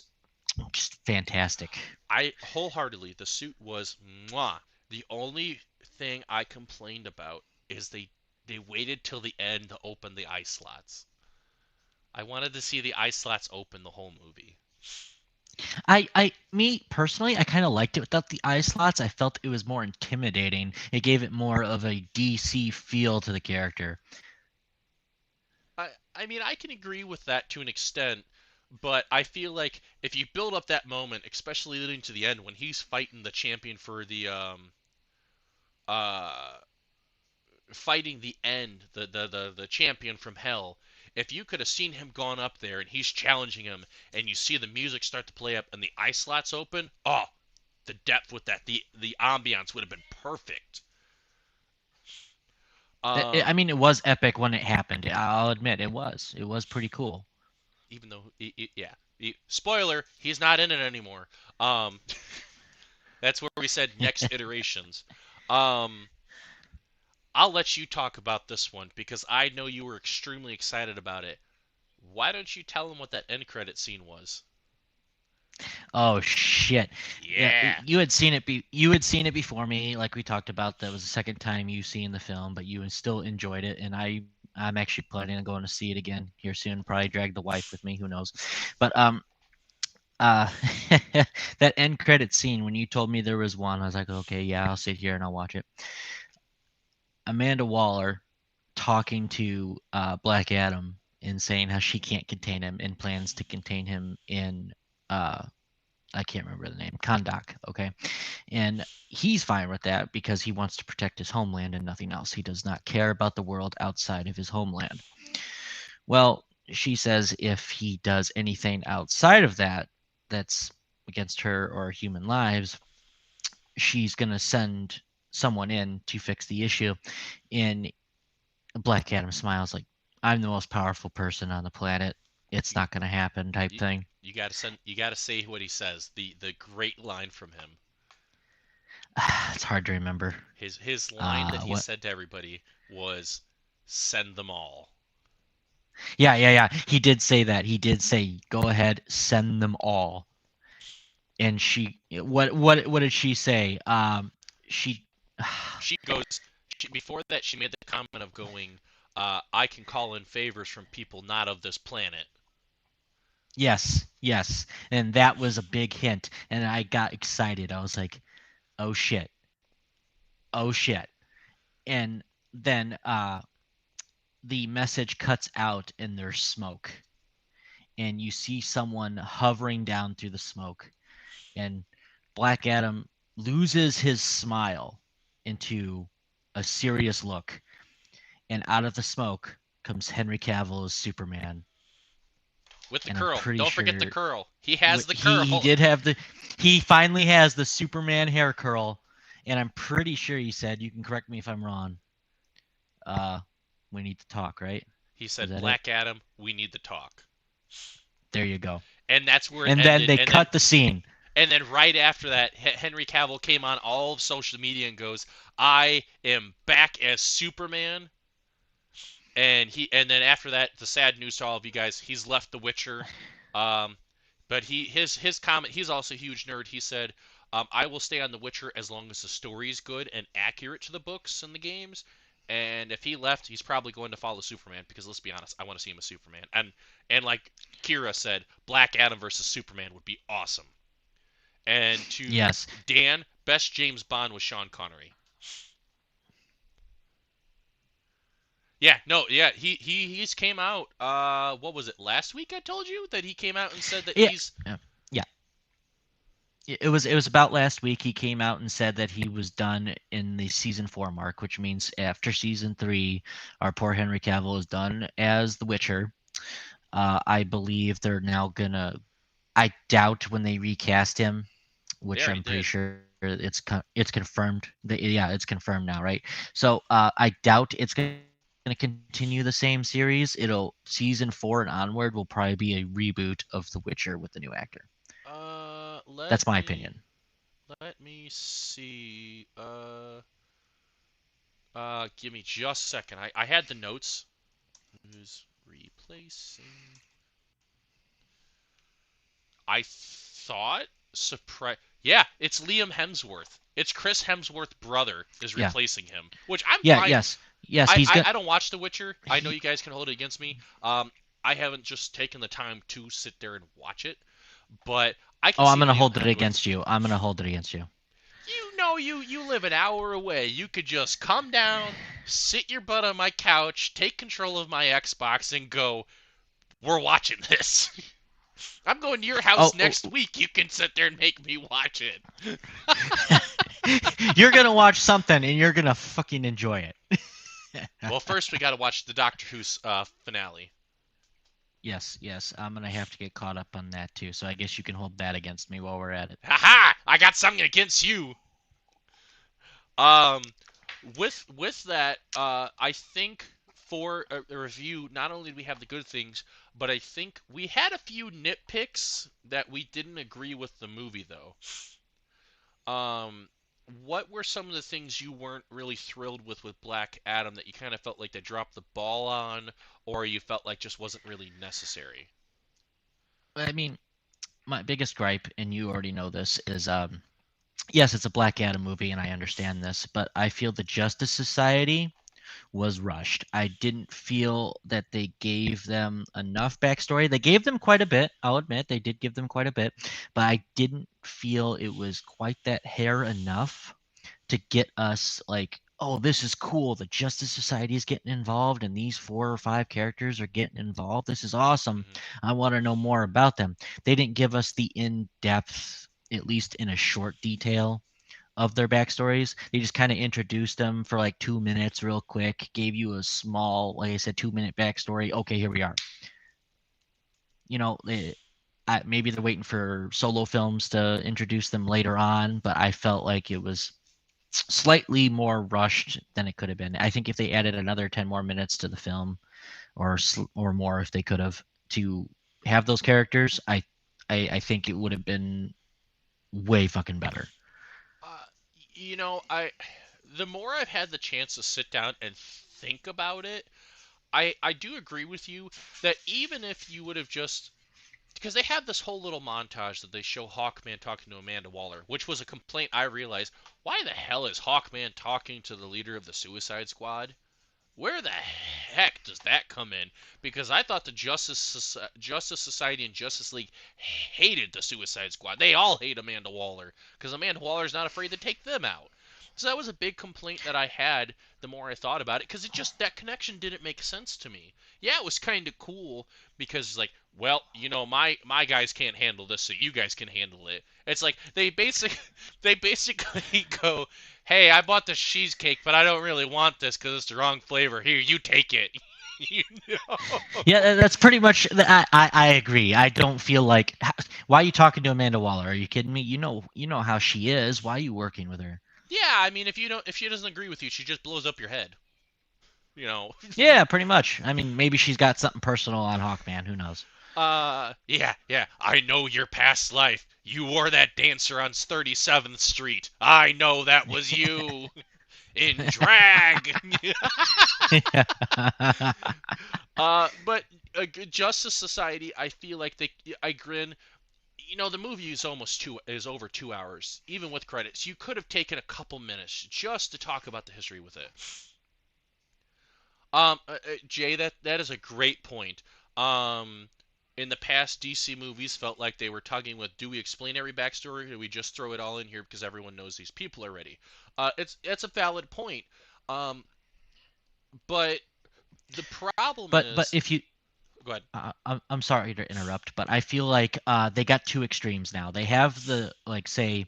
just fantastic. I wholeheartedly, the suit was mwah. The only thing I complained about is they waited till the end to open the eye slots. I wanted to see the eye slots open the whole movie. Me personally, I kind of liked it without the eye slots. I felt it was more intimidating. It gave it more of a DC feel to the character. I mean, I can agree with that to an extent, but I feel like if you build up that moment, especially leading to the end when he's fighting the champion for the uh fighting the end, the champion from hell, if you could have seen him gone up there and he's challenging him and you see the music start to play up and the eye slots open, oh, the depth with that, the ambiance would have been perfect. I Um mean, it was epic when it happened. I'll admit it was. It was pretty cool. Even though yeah, spoiler, he's not in it anymore. Um that's where we said next iterations. Um I'll let you talk about this one because I know you were extremely excited about it. Why don't you tell them what that end credit scene was? Oh shit! Yeah, Yeah. you had seen it. You had seen it before me, like we talked about. That was the second time you seen the film, but you still enjoyed it, and I'm actually planning on going to see it again here soon. Probably drag the wife with me. Who knows? But uh, that end credit scene when you told me there was one, I was like, okay, yeah, I'll sit here and I'll watch it. Amanda Waller talking to Black Adam and saying how she can't contain him and plans to contain him in uh I can't remember the name, Kondak, okay? And he's fine with that because he wants to protect his homeland and nothing else. He does not care about the world outside of his homeland. Well, she says if he does anything outside of that that's against her or human lives, she's going to send someone in to fix the issue. And Black Adam smiles like, I'm the most powerful person on the planet. It's You not going to happen type you, thing. you gotta say what he says. The great line from him. It's hard to remember. His line that he What? said to everybody was, "Send them all." Yeah. He did say that. He did say, "Go ahead, send them all." And what did she say? She She goes, before that, she made the comment of going, I can call in favors from people not of this planet. yes. And that was a big hint, and I got excited. I was like, "Oh shit. Oh shit." And then the message cuts out and there's smoke. And you see someone hovering down through the smoke, and Black Adam loses his smile into a serious look, and out of the smoke comes Henry Cavill as Superman. With the And I'm curl. pretty Don't forget the sure curl. He has the he curl. did have he finally has the Superman hair curl, and I'm pretty sure he said, you can correct me if I'm wrong, uh we need to talk, right? He Was said, that it? Black Adam, we need to talk. There you go. And that's where it And then ended. they cut the scene. And then right after that, Henry Cavill came on all of social media and goes, "I am back as Superman." And then after that, the sad news to all of you guys, he's left The Witcher. Um, but his comment, he's also a huge nerd. He said, "I will stay on The Witcher as long as the story is good and accurate to the books and the games." And if he left, he's probably going to follow Superman because let's be honest, I want to see him as Superman. And like Kira said, Black Adam versus Superman would be awesome. And to Yes. Dan, best James Bond was Sean Connery. Yeah, no, yeah, he's came out. What was it last week? I told you that he came out and said that Yeah. he's. Yeah. It was about last week. He came out and said that he was done in the season 4 mark, which means after season 3, our poor Henry Cavill is done as The Witcher. I believe they're now gonna. I doubt when they recast him, They which already I'm pretty did. sure it's confirmed. Yeah, it's confirmed now, right? So I doubt it's gonna continue the same series. It'll season 4 and onward will probably be a reboot of The Witcher with the new actor. Uh, That's let my me opinion. let me see. Give me just a second. I had the notes. Who's replacing? I thought surprise. Yeah, it's Liam Hemsworth. It's Chris Hemsworth's brother is Yeah. replacing him, which I'm Yeah. fine. Yes. He's gonna. I don't watch The Witcher. I know He, you guys can hold it against me. I haven't just taken the time to sit there and watch it, but I can oh, I'm see gonna Liam hold it Hemsworth. against you. I'm gonna hold it against you. You know, you live an hour away. You could just come down, sit your butt on my couch, take control of my Xbox, and go. We're watching this. I'm going to your house Oh, next week. You can sit there and make me watch it. you're gonna watch something and you're gonna fucking enjoy it. Well, first we got to watch the Doctor Who's finale. Yes. I'm gonna have to get caught up on that too. So I guess you can hold that against me while we're at it. Haha! I got something against you. Um, with that, I think for a review, not only do we have the good things, but I think we had a few nitpicks that we didn't agree with the movie though. Um, what were some of the things you weren't really thrilled with Black Adam that you kind of felt like they dropped the ball on, or you felt like just wasn't really necessary? I mean, my biggest gripe, and you already know this, is yes, it's a Black Adam movie, and I understand this, but I feel the Justice Society was rushed. I didn't feel that they gave them enough backstory. They gave them quite a bit. I'll admit they did give them quite a bit, but I didn't feel it was quite that hair enough to get us like, oh, this is cool. The Justice Society is getting involved, and these 4 or 5 characters are getting involved. This is awesome. Hmm. I want to know more about them. They didn't give us the in depth, at least in a short detail, of their backstories. They just kind of introduced them for like 2 minutes, real quick, gave you a small, like I said, 2 minute backstory. Okay, here we are. Maybe they're waiting for solo films to introduce them later on, but I felt like it was slightly more rushed than it could have been. I think if they added another 10 more minutes to the film, or more, if they could have, to have those characters, I think it would have been way fucking better. Uh, I the more I've had the chance to sit down and think about it, I do agree with you that even if you would have just because they have this whole little montage that they show Hawkman talking to Amanda Waller, which was a complaint I realized. Why the hell is Hawkman talking to the leader of the Suicide Squad? Where the heck does that come in? Because I thought the Justice Society and Justice League hated the Suicide Squad. They all hate Amanda Waller because Amanda Waller's not afraid to take them out. So that was a big complaint that I had the more I thought about it because it just that connection didn't make sense to me. Yeah, it was kind of cool because like, well, my guys can't handle this, so you guys can handle it. It's like they basically go, hey, I bought the cheesecake, but I don't really want this because it's the wrong flavor. Here, you take it. you know? Yeah, that's pretty much. I agree. I don't feel like. Why are you talking to Amanda Waller? Are you kidding me? You know how she is. Why are you working with her? Yeah, I mean, if she doesn't agree with you, she just blows up your head. You know. Yeah, pretty much. I mean, maybe she's got something personal on Hawkman. Who knows? Yeah. I know your past life. You were that dancer on 37th Street. I know that was you in drag. But Justice Society, I feel like I grin. The movie is over 2 hours, even with credits. You could have taken a couple minutes just to talk about the history with it. Jay, that is a great point. Um, in the past, DC movies felt like they were tugging with, do we explain every backstory, or do we just throw it all in here because everyone knows these people already? It's a valid point. Um, but the problem but is, if you go ahead. I'm sorry to interrupt, but I feel like they got two extremes now. They have the like say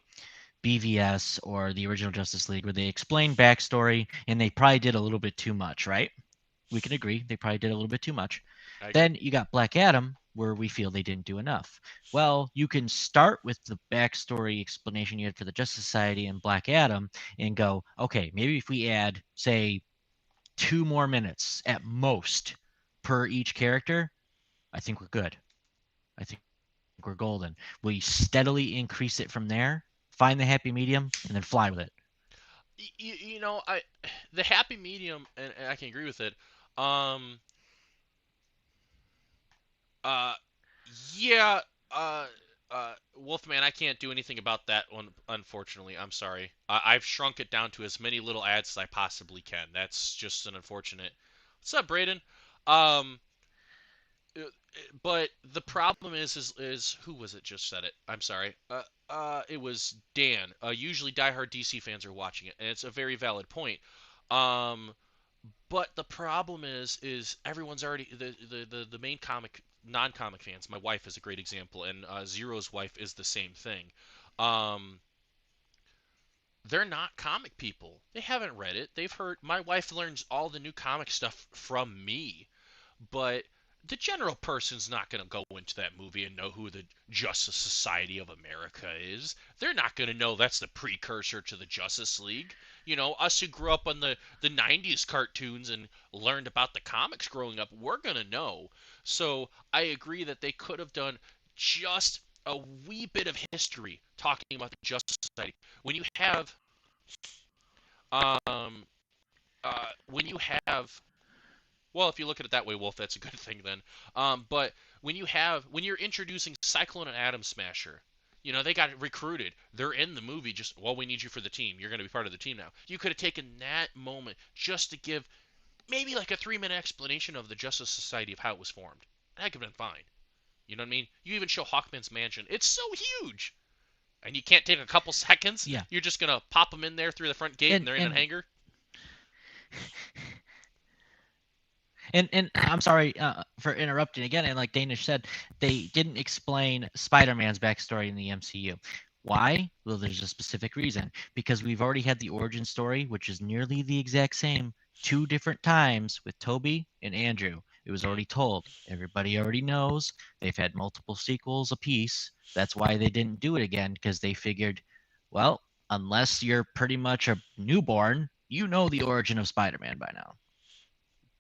BVS or the original Justice League where they explain backstory and they probably did a little bit too much, right? We can agree they probably did a little bit too much. I agree. Then you got Black Adam where we feel they didn't do enough. Well, you can start with the backstory explanation you had for the Justice Society and Black Adam and go, okay, maybe if we add say 2 more minutes at most per each character, I think we're good. I think we're golden. We steadily increase it from there, find the happy medium, and then fly with it. I the happy medium, and I can agree with it. Um, uh, yeah, uh, Wolfman, I can't do anything about that one, unfortunately. I'm sorry. I've shrunk it down to as many little ads as I possibly can. That's just an unfortunate. What's up, Braden? Um, uh, but the problem is who was it just said it? I'm sorry. It was Dan. Usually diehard DC fans are watching it, and it's a very valid point. Um, but the problem is everyone's already the main comic non-comic fans. My wife is a great example, and Zero's wife is the same thing. Um, they're not comic people. They haven't read it. They've heard. My wife learns all the new comic stuff from me, but the general person's not going to go into that movie and know who the Justice Society of America is. They're not going to know that's the precursor to the Justice League. Us who grew up on the 90s cartoons and learned about the comics growing up, we're going to know. So I agree that they could have done just a wee bit of history talking about the Justice Society. Um, when you have well, if you look at it that way, Wolf, that's a good thing then. But when you're introducing Cyclone and Atom Smasher, they got recruited. They're in the movie. Just well, we need you for the team. You're going to be part of the team now. You could have taken that moment just to give maybe like a 3-minute explanation of the Justice Society of how it was formed. That could have been fine. You know what I mean? You even show Hawkman's mansion. It's so huge, and you can't take a couple seconds. Yeah. You're just gonna pop them in there through the front gate, and And they're in a and hangar. and I'm sorry for interrupting again. And like Danish said, they didn't explain Spider-Man's backstory in the MCU. Why? Well, there's a specific reason. Because we've already had the origin story, which is nearly the exact same, 2 different times with Toby and Andrew. It was already told. Everybody already knows. They've had multiple sequels apiece. That's why they didn't do it again, because they figured, well, unless you're pretty much a newborn, you know the origin of Spider-Man by now.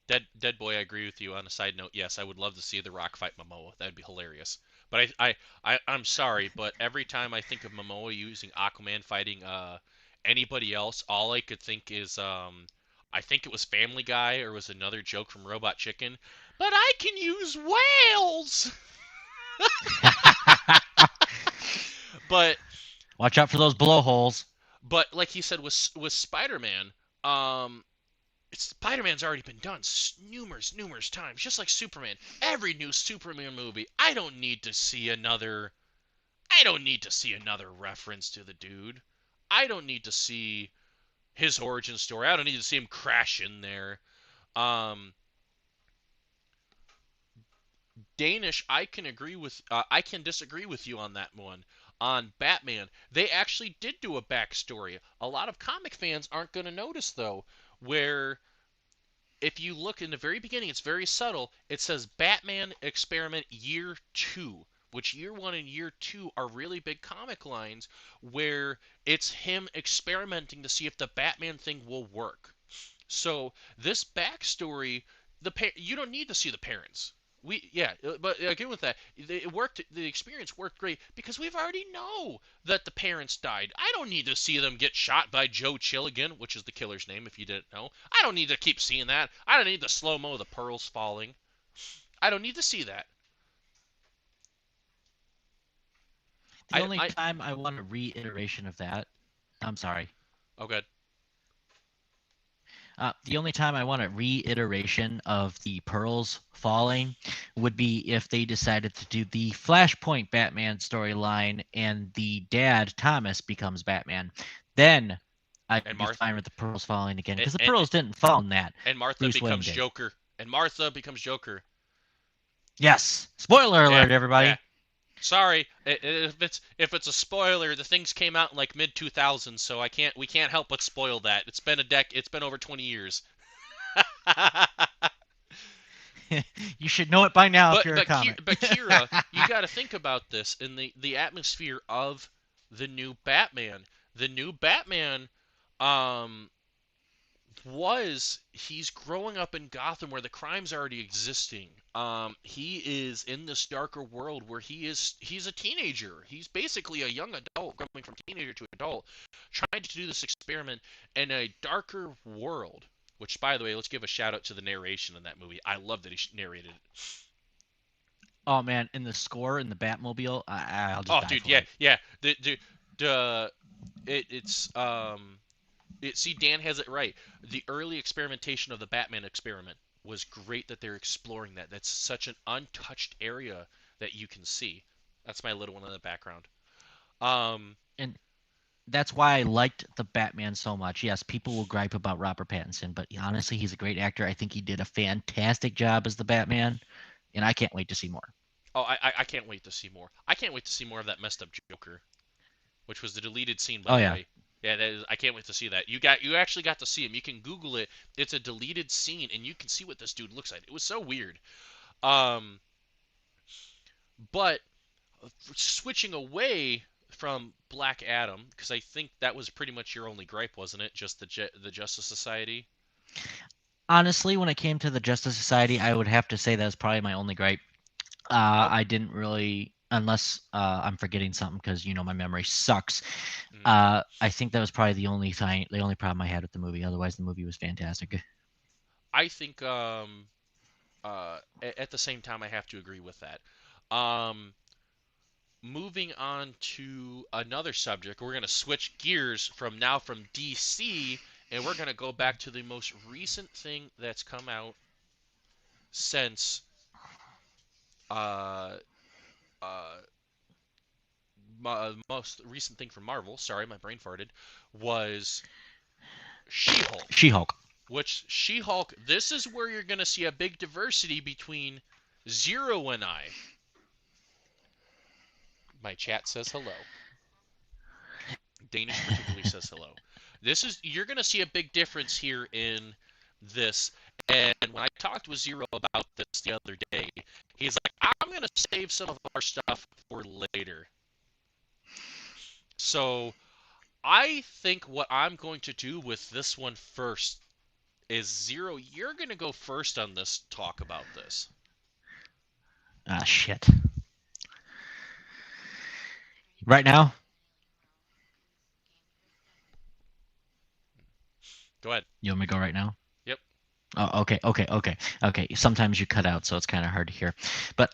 Dead boy, I agree with you. On a side note, yes, I would love to see The Rock fight Momoa. That'd be hilarious. But I'm sorry, but every time I think of Momoa using Aquaman fighting anybody else, all I could think is I think it was Family Guy or was another joke from Robot Chicken. But I can use whales. But Watch out for those blowholes. but like he said with Spider-Man, um, Spider-Man's already been done numerous times, just like Superman. Every new Superman movie, I don't need to see another. I don't need to see another reference to the dude. I don't need to see his origin story. I don't need to see him crash in there. Um, Danish, I can disagree with you on that one. On Batman, they actually did do a backstory. A lot of comic fans aren't going to notice though, where if you look in the very beginning, it's very subtle. It says Batman Experiment Year 2, which Year 1 and Year 2 are really big comic lines where it's him experimenting to see if the Batman thing will work. So this backstory, you don't need to see the parents. But again with that, it worked. The experience worked great because we've already know that the parents died. I don't need to see them get shot by Joe Chilligan, which is the killer's name if you didn't know. I don't need to keep seeing that. I don't need the slow mo of the pearls falling. I don't need to see that. The only I time I want a reiteration of that, I'm sorry. oh good. The only time I want a reiteration of the pearls falling would be if they decided to do the Flashpoint Batman storyline and the dad, Thomas, becomes Batman. Then I'd And be Martha fine with the pearls falling again because the and, pearls didn't fall in that. and Martha Bruce Wayne becomes did. Joker. And Martha becomes Joker. Yes. Spoiler alert, everybody. Yeah. Sorry, if it's a spoiler, the things came out in like mid 2000s, so we can't help but spoil that. It's been over 20 years. You should know it by now if you're a comic. But Kira, you got to think about this in the atmosphere of the new Batman. The new Batman, um, he's growing up in Gotham where the crime's already existing. He is in this darker world where he's a teenager. He's basically a young adult going from teenager to adult, trying to do this experiment in a darker world. Which, by the way, let's give a shout out to the narration in that movie. I love that he narrated it. Oh man, in the score in the Batmobile, I'll just die Dude, for yeah, it. yeah. See, Dan has it right. The early experimentation of the Batman experiment was great that they're exploring that. That's such an untouched area that you can see. That's my little one in the background. And that's why I liked the Batman so much. Yes, people will gripe about Robert Pattinson, but honestly, he's a great actor. I think he did a fantastic job as the Batman, and I can't wait to see more. Oh, I can't wait to see more. I can't wait to see more of that messed up Joker, which was the deleted scene, by the way. Yeah, I can't wait to see that. You actually got to see him. You can Google it. It's a deleted scene, and you can see what this dude looks like. It was so weird. Um, but switching away from Black Adam, because I think that was pretty much your only gripe, wasn't it? Just the Justice Society. Honestly, when it came to the Justice Society, I would have to say that was probably my only gripe. I didn't really, unless I'm forgetting something, because my memory sucks. I think that was probably the only problem I had with the movie. Otherwise, the movie was fantastic. I think at the same time, I have to agree with that. Moving on to another subject, we're going to switch gears from DC, and we're going to go back to the most recent thing that's come out since most recent thing from Marvel, sorry, my brain farted, was She-Hulk. She-Hulk. Which, She-Hulk, this is where you're going to see a big diversity between Zero and I. My chat says hello. Danish particularly says hello. You're going to see a big difference here in this. And when I talked with Zero about this the other day, he's like, I'm going to save some of our stuff for later. So I think what I'm going to do with this one first is Zero, you're going to go first on this talk about this. Ah, shit. Right now? Go ahead. You want me to go right now? Yep. Oh, okay. Sometimes you cut out, so it's kind of hard to hear. But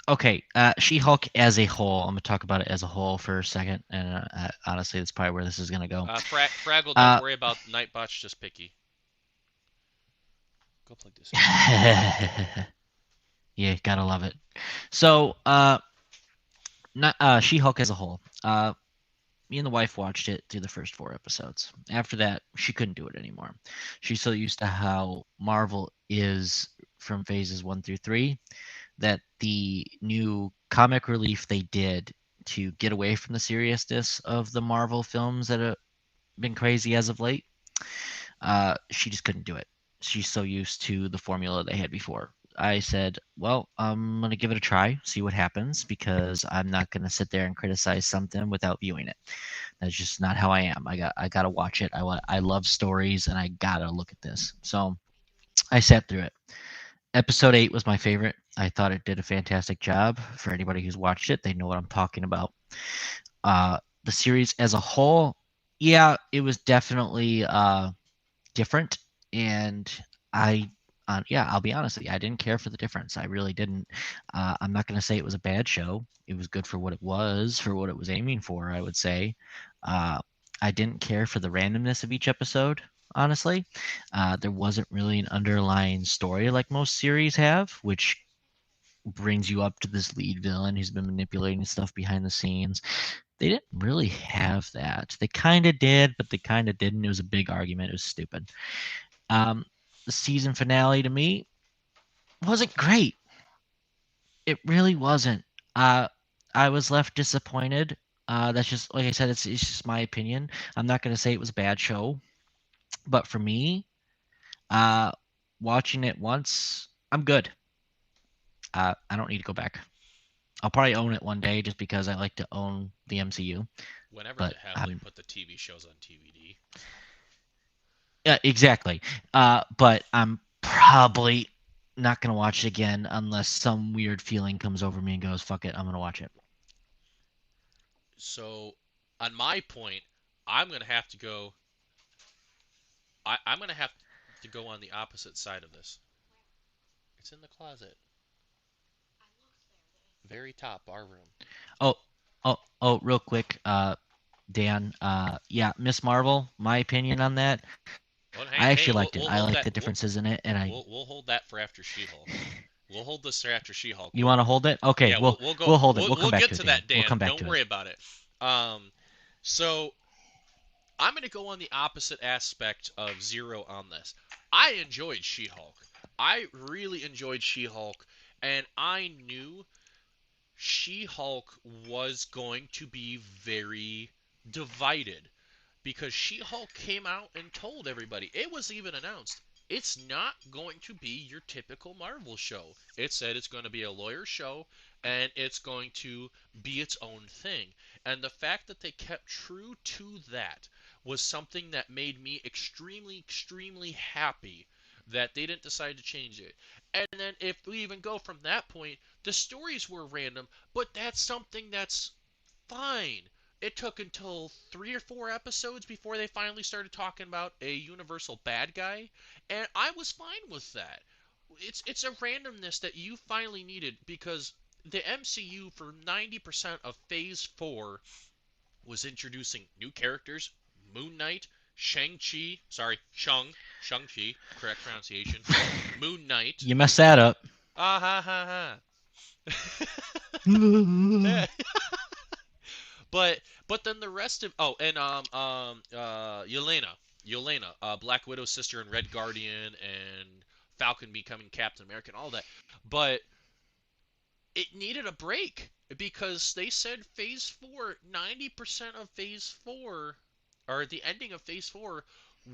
okay. She-Hulk as a whole. I'm gonna talk about it as a whole for a second, and honestly, that's probably where this is gonna go. Fraggle, don't Uh, worry about Nightbot's just picky. Go plug this in. yeah, gotta love it. So, not She-Hulk as a whole. Me and the wife watched it through the first 4 episodes. After that, she couldn't do it anymore. She's so used to how Marvel is from phases 1 through 3 that the new comic relief they did to get away from the seriousness of the Marvel films that have been crazy as of late, she just couldn't do it. She's so used to the formula they had before. I said, well, I'm going to give it a try, see what happens, because I'm not going to sit there and criticize something without viewing it. That's just not how I am. I got to watch it. I love stories and I got to look at this. So I sat through it. Episode 8 was my favorite. I thought it did a fantastic job. For anybody who's watched it, they know what I'm talking about. The series as a whole, yeah, it was definitely different, and I, yeah, I'll be honest with you, I didn't care for the difference. I really didn't. I'm not going to say it was a bad show. It was good for what it was, for what it was aiming for. I would say. Uh, I didn't care for the randomness of each episode. Honestly, there wasn't really an underlying story like most series have, which brings you up to this lead villain who's been manipulating stuff behind the scenes. They didn't really have that. They kind of did, but they kind of didn't. It was a big argument. It was stupid. Um, the season finale to me wasn't great. It really wasn't. Uh, I was left disappointed. That's just like I said. It's just my opinion. I'm not gonna say it was a bad show, but for me, uh, watching it once, I'm good. I don't need to go back. I'll probably own it one day just because I like to own the MCU. Whenever the But hell they I'm put the TV shows on TVD. Yeah, exactly. But I'm probably not gonna watch it again unless some weird feeling comes over me and goes, "Fuck it, I'm gonna watch it." So, on my point, I'm gonna have to go. I'm gonna have to go on the opposite side of this. It's in the closet, very top our room. Oh, real quick, Dan. Yeah, Miss Marvel. My opinion on that. Well, I hey, actually we'll liked it. we'll I hold like that. the differences in it, and I. We'll hold that for after She-Hulk. We'll hold this for after She-Hulk. You want to hold it? Okay, Yeah, we'll go. we'll hold it. We'll come We'll back get to it, to Dan. that, We'll Dan. come back Don't to it. worry about it. So I'm gonna go on the opposite aspect of Zero on this. I enjoyed She-Hulk. I really enjoyed She-Hulk, and I knew She-Hulk was going to be very divided because She-Hulk came out and told everybody. It was even announced. It's not going to be your typical Marvel show. It said it's going to be a lawyer show and it's going to be its own thing. And the fact that they kept true to that was something that made me extremely, extremely happy that they didn't decide to change it. And then if we even go from that point, the stories were random, but that's something that's fine. It took until 3 or 4 episodes before they finally started talking about a universal bad guy, and I was fine with that. It's a randomness that you finally needed because the MCU for 90% of Phase 4 was introducing new characters, Moon Knight, Shang-Chi, sorry, Shang-Chi, correct pronunciation, Moon Knight. You messed that up. Ah ha ha ha. But then the rest of and Yelena, Black Widow's sister and Red Guardian and Falcon becoming Captain America and all that. But it needed a break because they said Phase 4, 90% of Phase 4 or the ending of Phase 4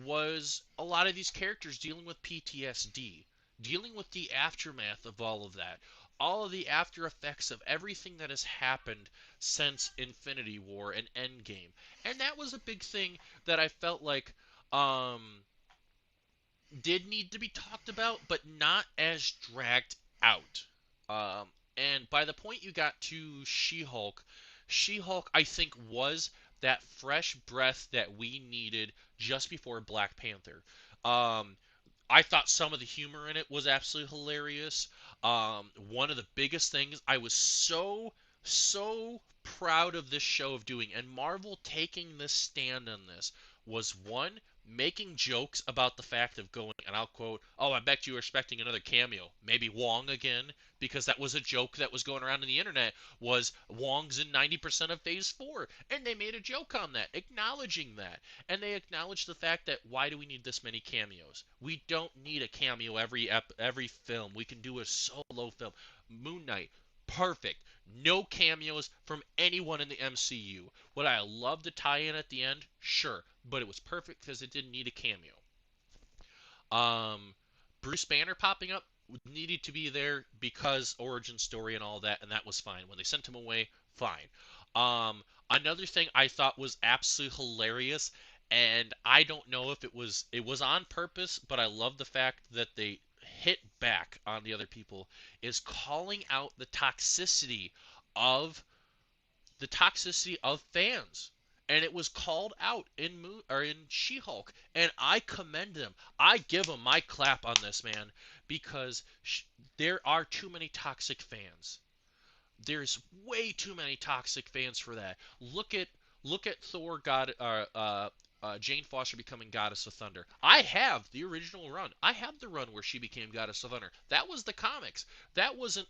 was a lot of these characters dealing with PTSD, dealing with the aftermath of all of that, all of the after effects of everything that has happened since Infinity War and Endgame. And that was a big thing that I felt like um, did need to be talked about, but not as dragged out. And by the point you got to She-Hulk, She-Hulk I think was that fresh breath that we needed just before Black Panther. Um, I thought some of the humor in it was absolutely hilarious. One of the biggest things I was so proud of this show of doing, and Marvel taking this stand on this, was one, making jokes about the fact of going, and I'll quote, "Oh, I bet you were expecting another cameo, maybe Wong again," because that was a joke that was going around on the internet. Was Wong's in 90% of Phase 4, and they made a joke on that, acknowledging that. And they acknowledge the fact that, why do we need this many cameos? We don't need a cameo every film. We can do a solo film. Moon Knight, perfect. No cameos from anyone in the MCU. Would I love the tie-in at the end? Sure, but it was perfect because it didn't need a cameo. Um, Bruce Banner popping up needed to be there because origin story and all that, and that was fine. When they sent him away, fine. Another thing I thought was absolutely hilarious, and I don't know if it was on purpose, but I love the fact that they hit back on the other people, is calling out of the toxicity of fans. And it was called out in She-Hulk, and I commend them. I give them my clap on this, man, because there are too many toxic fans. There's way too many toxic fans for that. Look at Thor God Jane Foster becoming Goddess of Thunder. I have the original run. I have the run where she became Goddess of Thunder. That was the comics. That wasn't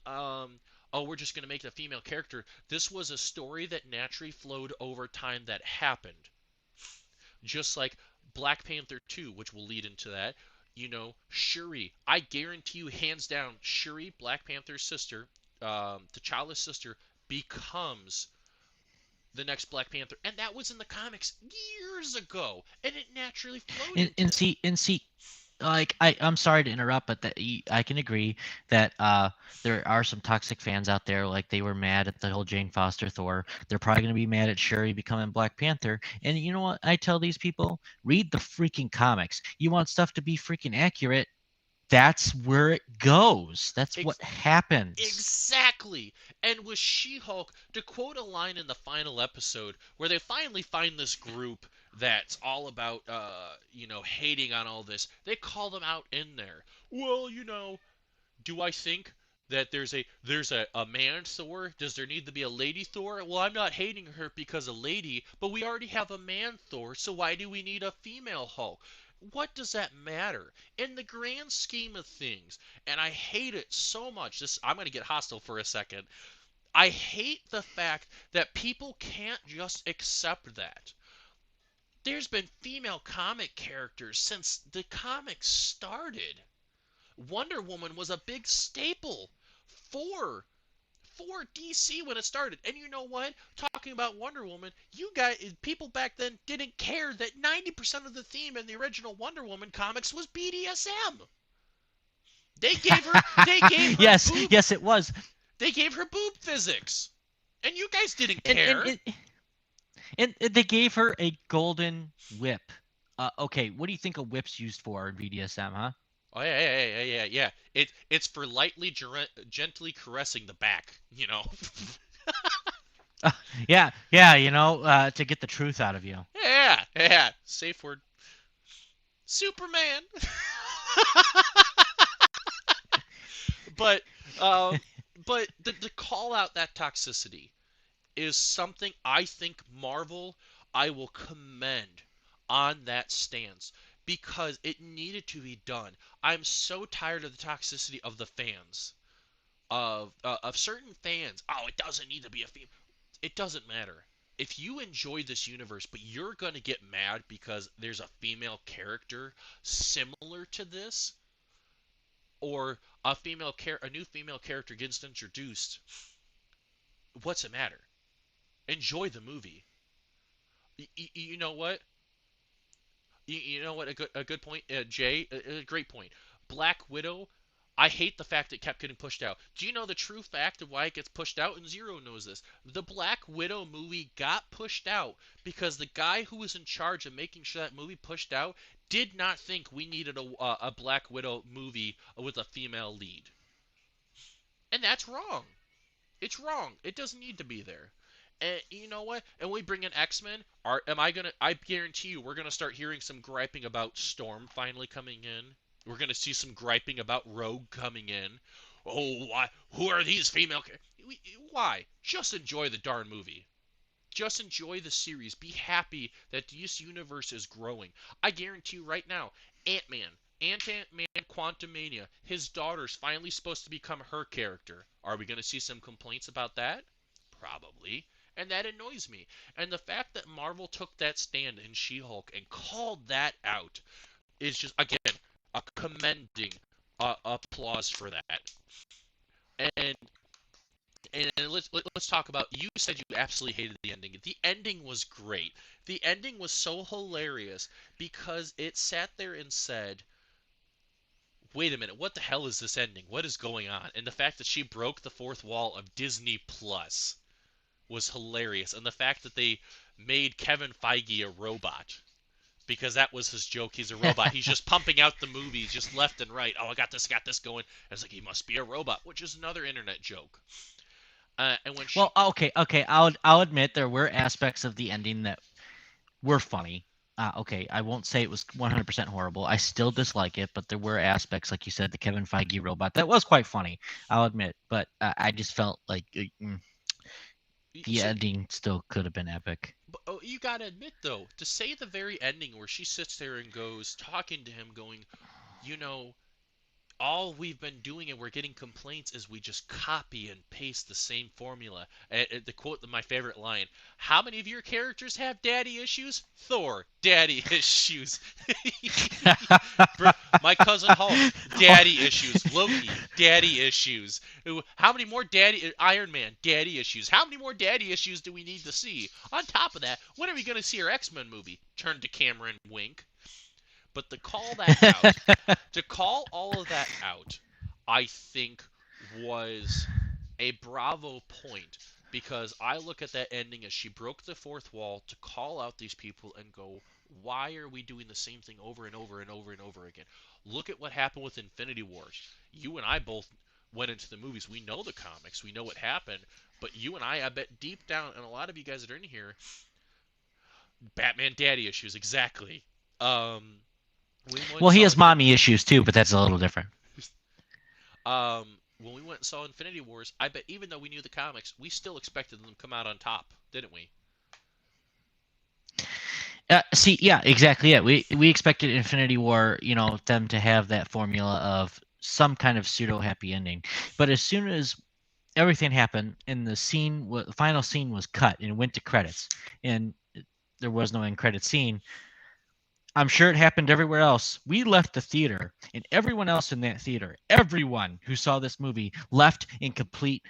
oh, we're just going to make it a female character. This was a story that naturally flowed over time that happened. Just like Black Panther 2, which will lead into that. Shuri. I guarantee you, hands down, Shuri, Black Panther's sister, T'Challa's sister, becomes the next Black Panther, and that was in the comics years ago, and it naturally flowed And, into and that. see and see like I'm sorry to interrupt, but I can agree that there are some toxic fans out there. Like, they were mad at the whole Jane Foster Thor. They're probably going to be mad at Shuri becoming Black Panther. And you know what I tell these people? Read the freaking comics. You want stuff to be freaking accurate? That's where it goes. That's what Ex- happens. exactly. And with She-Hulk, to quote a line in the final episode, where they finally find this group that's all about, hating on all this, they call them out in there. Well, do I think that there's a man Thor? Does there need to be a lady Thor? Well, I'm not hating her because a lady, but we already have a man Thor, so why do we need a female Hulk? What does that matter in the grand scheme of things? And I hate it so much. I'm going to get hostile for a second. I hate the fact that people can't just accept that. There's been female comic characters since the comics started. Wonder Woman was a big staple for for DC when it started. And you know what? Talking about Wonder Woman, you guys, people back then didn't care that 90% of the theme in the original Wonder Woman comics was BDSM. They gave her Yes, boob yes, it was. they gave her boob physics. And you guys didn't And and care. and they gave her a golden whip. Okay, what do you think a whip's used for in BDSM, huh? Oh yeah. It's for lightly gently caressing the back. Uh, yeah, to get the truth out of you. Yeah. Safe word. Superman. but um but the call out that toxicity is something I think Marvel I will commend on that stance because it needed to be done. I'm so tired of the toxicity of the fans. Of certain fans. Oh, it doesn't need to be a female. It doesn't matter. If you enjoy this universe, but you're going to get mad because there's a female character similar to this, or a new female character gets introduced, what's it matter? Enjoy the movie. You know what? You know what? A good point, Jay. A great point. Black Widow. I hate the fact it kept getting pushed out. Do you know the true fact of why it gets pushed out? And Zero knows this. The Black Widow movie got pushed out because the guy who was in charge of making sure that movie pushed out did not think we needed a Black Widow movie with a female lead. And that's wrong. It's wrong. It doesn't need to be there. And you know what? And we bring in X-Men. I guarantee you, we're gonna start hearing some griping about Storm finally coming in. We're gonna see some griping about Rogue coming in. Oh, why? Who are these female? Why? Just enjoy the darn movie. Just enjoy the series. Be happy that this universe is growing. I guarantee you right now, Ant-Man, Ant-Man Quantumania, his daughter's finally supposed to become her character. Are we going to see some complaints about that? Probably. And that annoys me. And the fact that Marvel took that stand in She-Hulk and called that out is just, again, a commending applause for that. And let's talk about. You said you absolutely hated the ending. The ending was great. The ending was so hilarious because it sat there and said, "Wait a minute, what the hell is this ending? What is going on?" And the fact that she broke the fourth wall of Disney Plus was hilarious, and the fact that they made Kevin Feige a robot. Because that was his joke. He's a robot. He's just pumping out the movies just left and right. Oh, I got this going. And it's like he must be a robot, which is another internet joke. And when she Well, okay. I'll admit there were aspects of the ending that were funny. Okay, I won't say it was 100% horrible. I still dislike it, but there were aspects, like you said, the Kevin Feige robot that was quite funny. I'll admit, but I just felt like the so ending still could have been epic. But you gotta admit though, to say the very ending where she sits there and goes talking to him, going, you know, all we've been doing and we're getting complaints is we just copy and paste the same formula. The quote, my favorite line: "How many of your characters have daddy issues? Thor, daddy issues. My cousin Hulk, daddy issues. Loki, daddy issues. How many more daddy Iron Man, daddy issues? How many more daddy issues do we need to see? On top of that, when are we going to see our X-Men movie?" Turn to Cameron, wink. But to call all of that out, I think was a bravo point, because I look at that ending as she broke the fourth wall to call out these people and go, why are we doing the same thing over and over and over and over again? Look at what happened with Infinity Wars. You and I both went into the movies. We know the comics. We know what happened. But you and I bet deep down, and a lot of you guys that are in here, Batman daddy issues, exactly. Um, we went and Well, he saw has mommy issues too, but that's a little different. when we went and saw Infinity Wars, I bet even though we knew the comics, we still expected them to come out on top, didn't we? See, yeah, exactly. Yeah, we expected Infinity War, them to have that formula of some kind of pseudo happy ending, but as soon as everything happened and the final scene was cut and went to credits, and there was no end credit scene. I'm sure it happened everywhere else. We left the theater, and everyone else in that theater, everyone who saw this movie, left in complete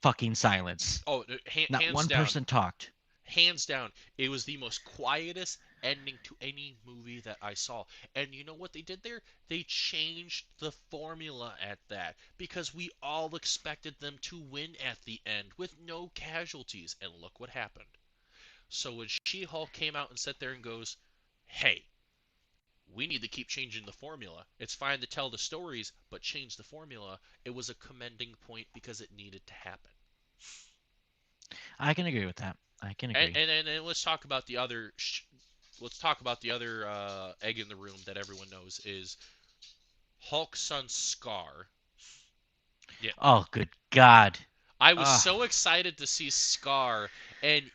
fucking silence. Oh, Not hands one down, person talked. hands down, it was the most quietest ending to any movie that I saw. And you know what they did there? They changed the formula at that, because we all expected them to win at the end with no casualties, and look what happened. So when She-Hulk came out and sat there and goes, "Hey, we need to keep changing the formula. It's fine to tell the stories, but change the formula." It was a commending point because it needed to happen. I can agree with that. I can And agree. and, and let's talk about the other. Let's talk about the other egg in the room that everyone knows is Hulk's son Scar. Yeah, Oh, good God. I was Ah, so excited to see Scar and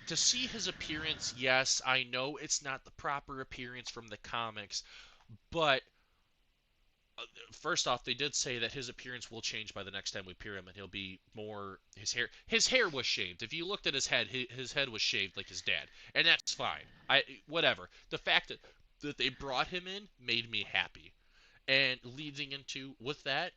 to see his appearance. Yes, I know it's not the proper appearance from the comics, but first off, they did say that his appearance will change by the next time we peer him, and he'll be more. His hair was shaved. If you looked at his head, his head was shaved like his dad, and that's fine. Whatever. The fact that they brought him in made me happy, and leading into with that,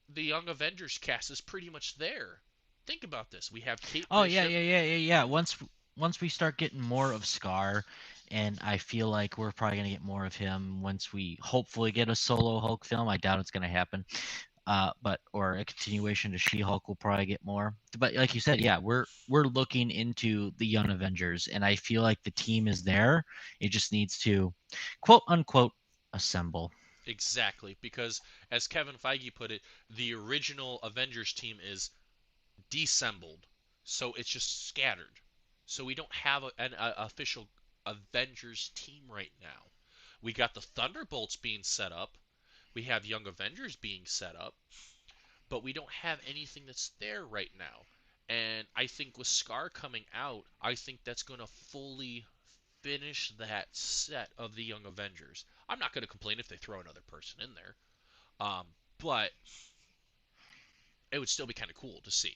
the Young Avengers cast is pretty much there. Think about this. We have Kate oh yeah, Bishop. yeah. Once we start getting more of Scar, and I feel like we're probably gonna get more of him once we hopefully get a solo Hulk film. I doubt it's gonna happen. But or a continuation to She-Hulk will probably get more. But like you said, yeah, we're looking into the Young Avengers, and I feel like the team is there. It just needs to, quote unquote, assemble. Exactly, because as Kevin Feige put it, the original Avengers team is dissembled. So it's just scattered. So we don't have an official Avengers team right now. We got the Thunderbolts being set up. We have Young Avengers being set up, but we don't have anything that's there right now. And I think with Scar coming out, I think that's going to fully finish that set of the Young Avengers. I'm not going to complain if they throw another person in there, but it would still be kind of cool to see.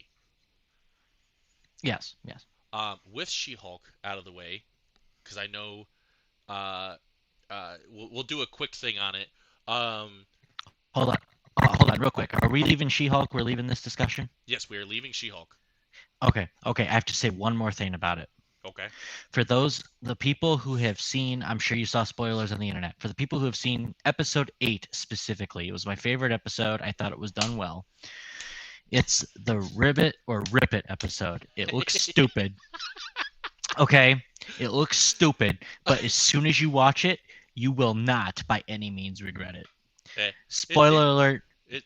Yes, yes. With She-Hulk out of the way, because I know uh, we'll do a quick thing on it. Hold on. Hold on, real quick. Are we leaving She-Hulk? We're leaving this discussion? Yes, we are leaving She-Hulk. Okay, okay. I have to say one more thing about it. Okay. For the people who have seen, I'm sure you saw spoilers on the internet. For the people who have seen episode 8 specifically, it was my favorite episode. I thought it was done well. It's the Ribbit or Rip It episode. It looks stupid. Okay, it looks stupid, but as soon as you watch it, you will not by any means regret it. Spoiler alert, it,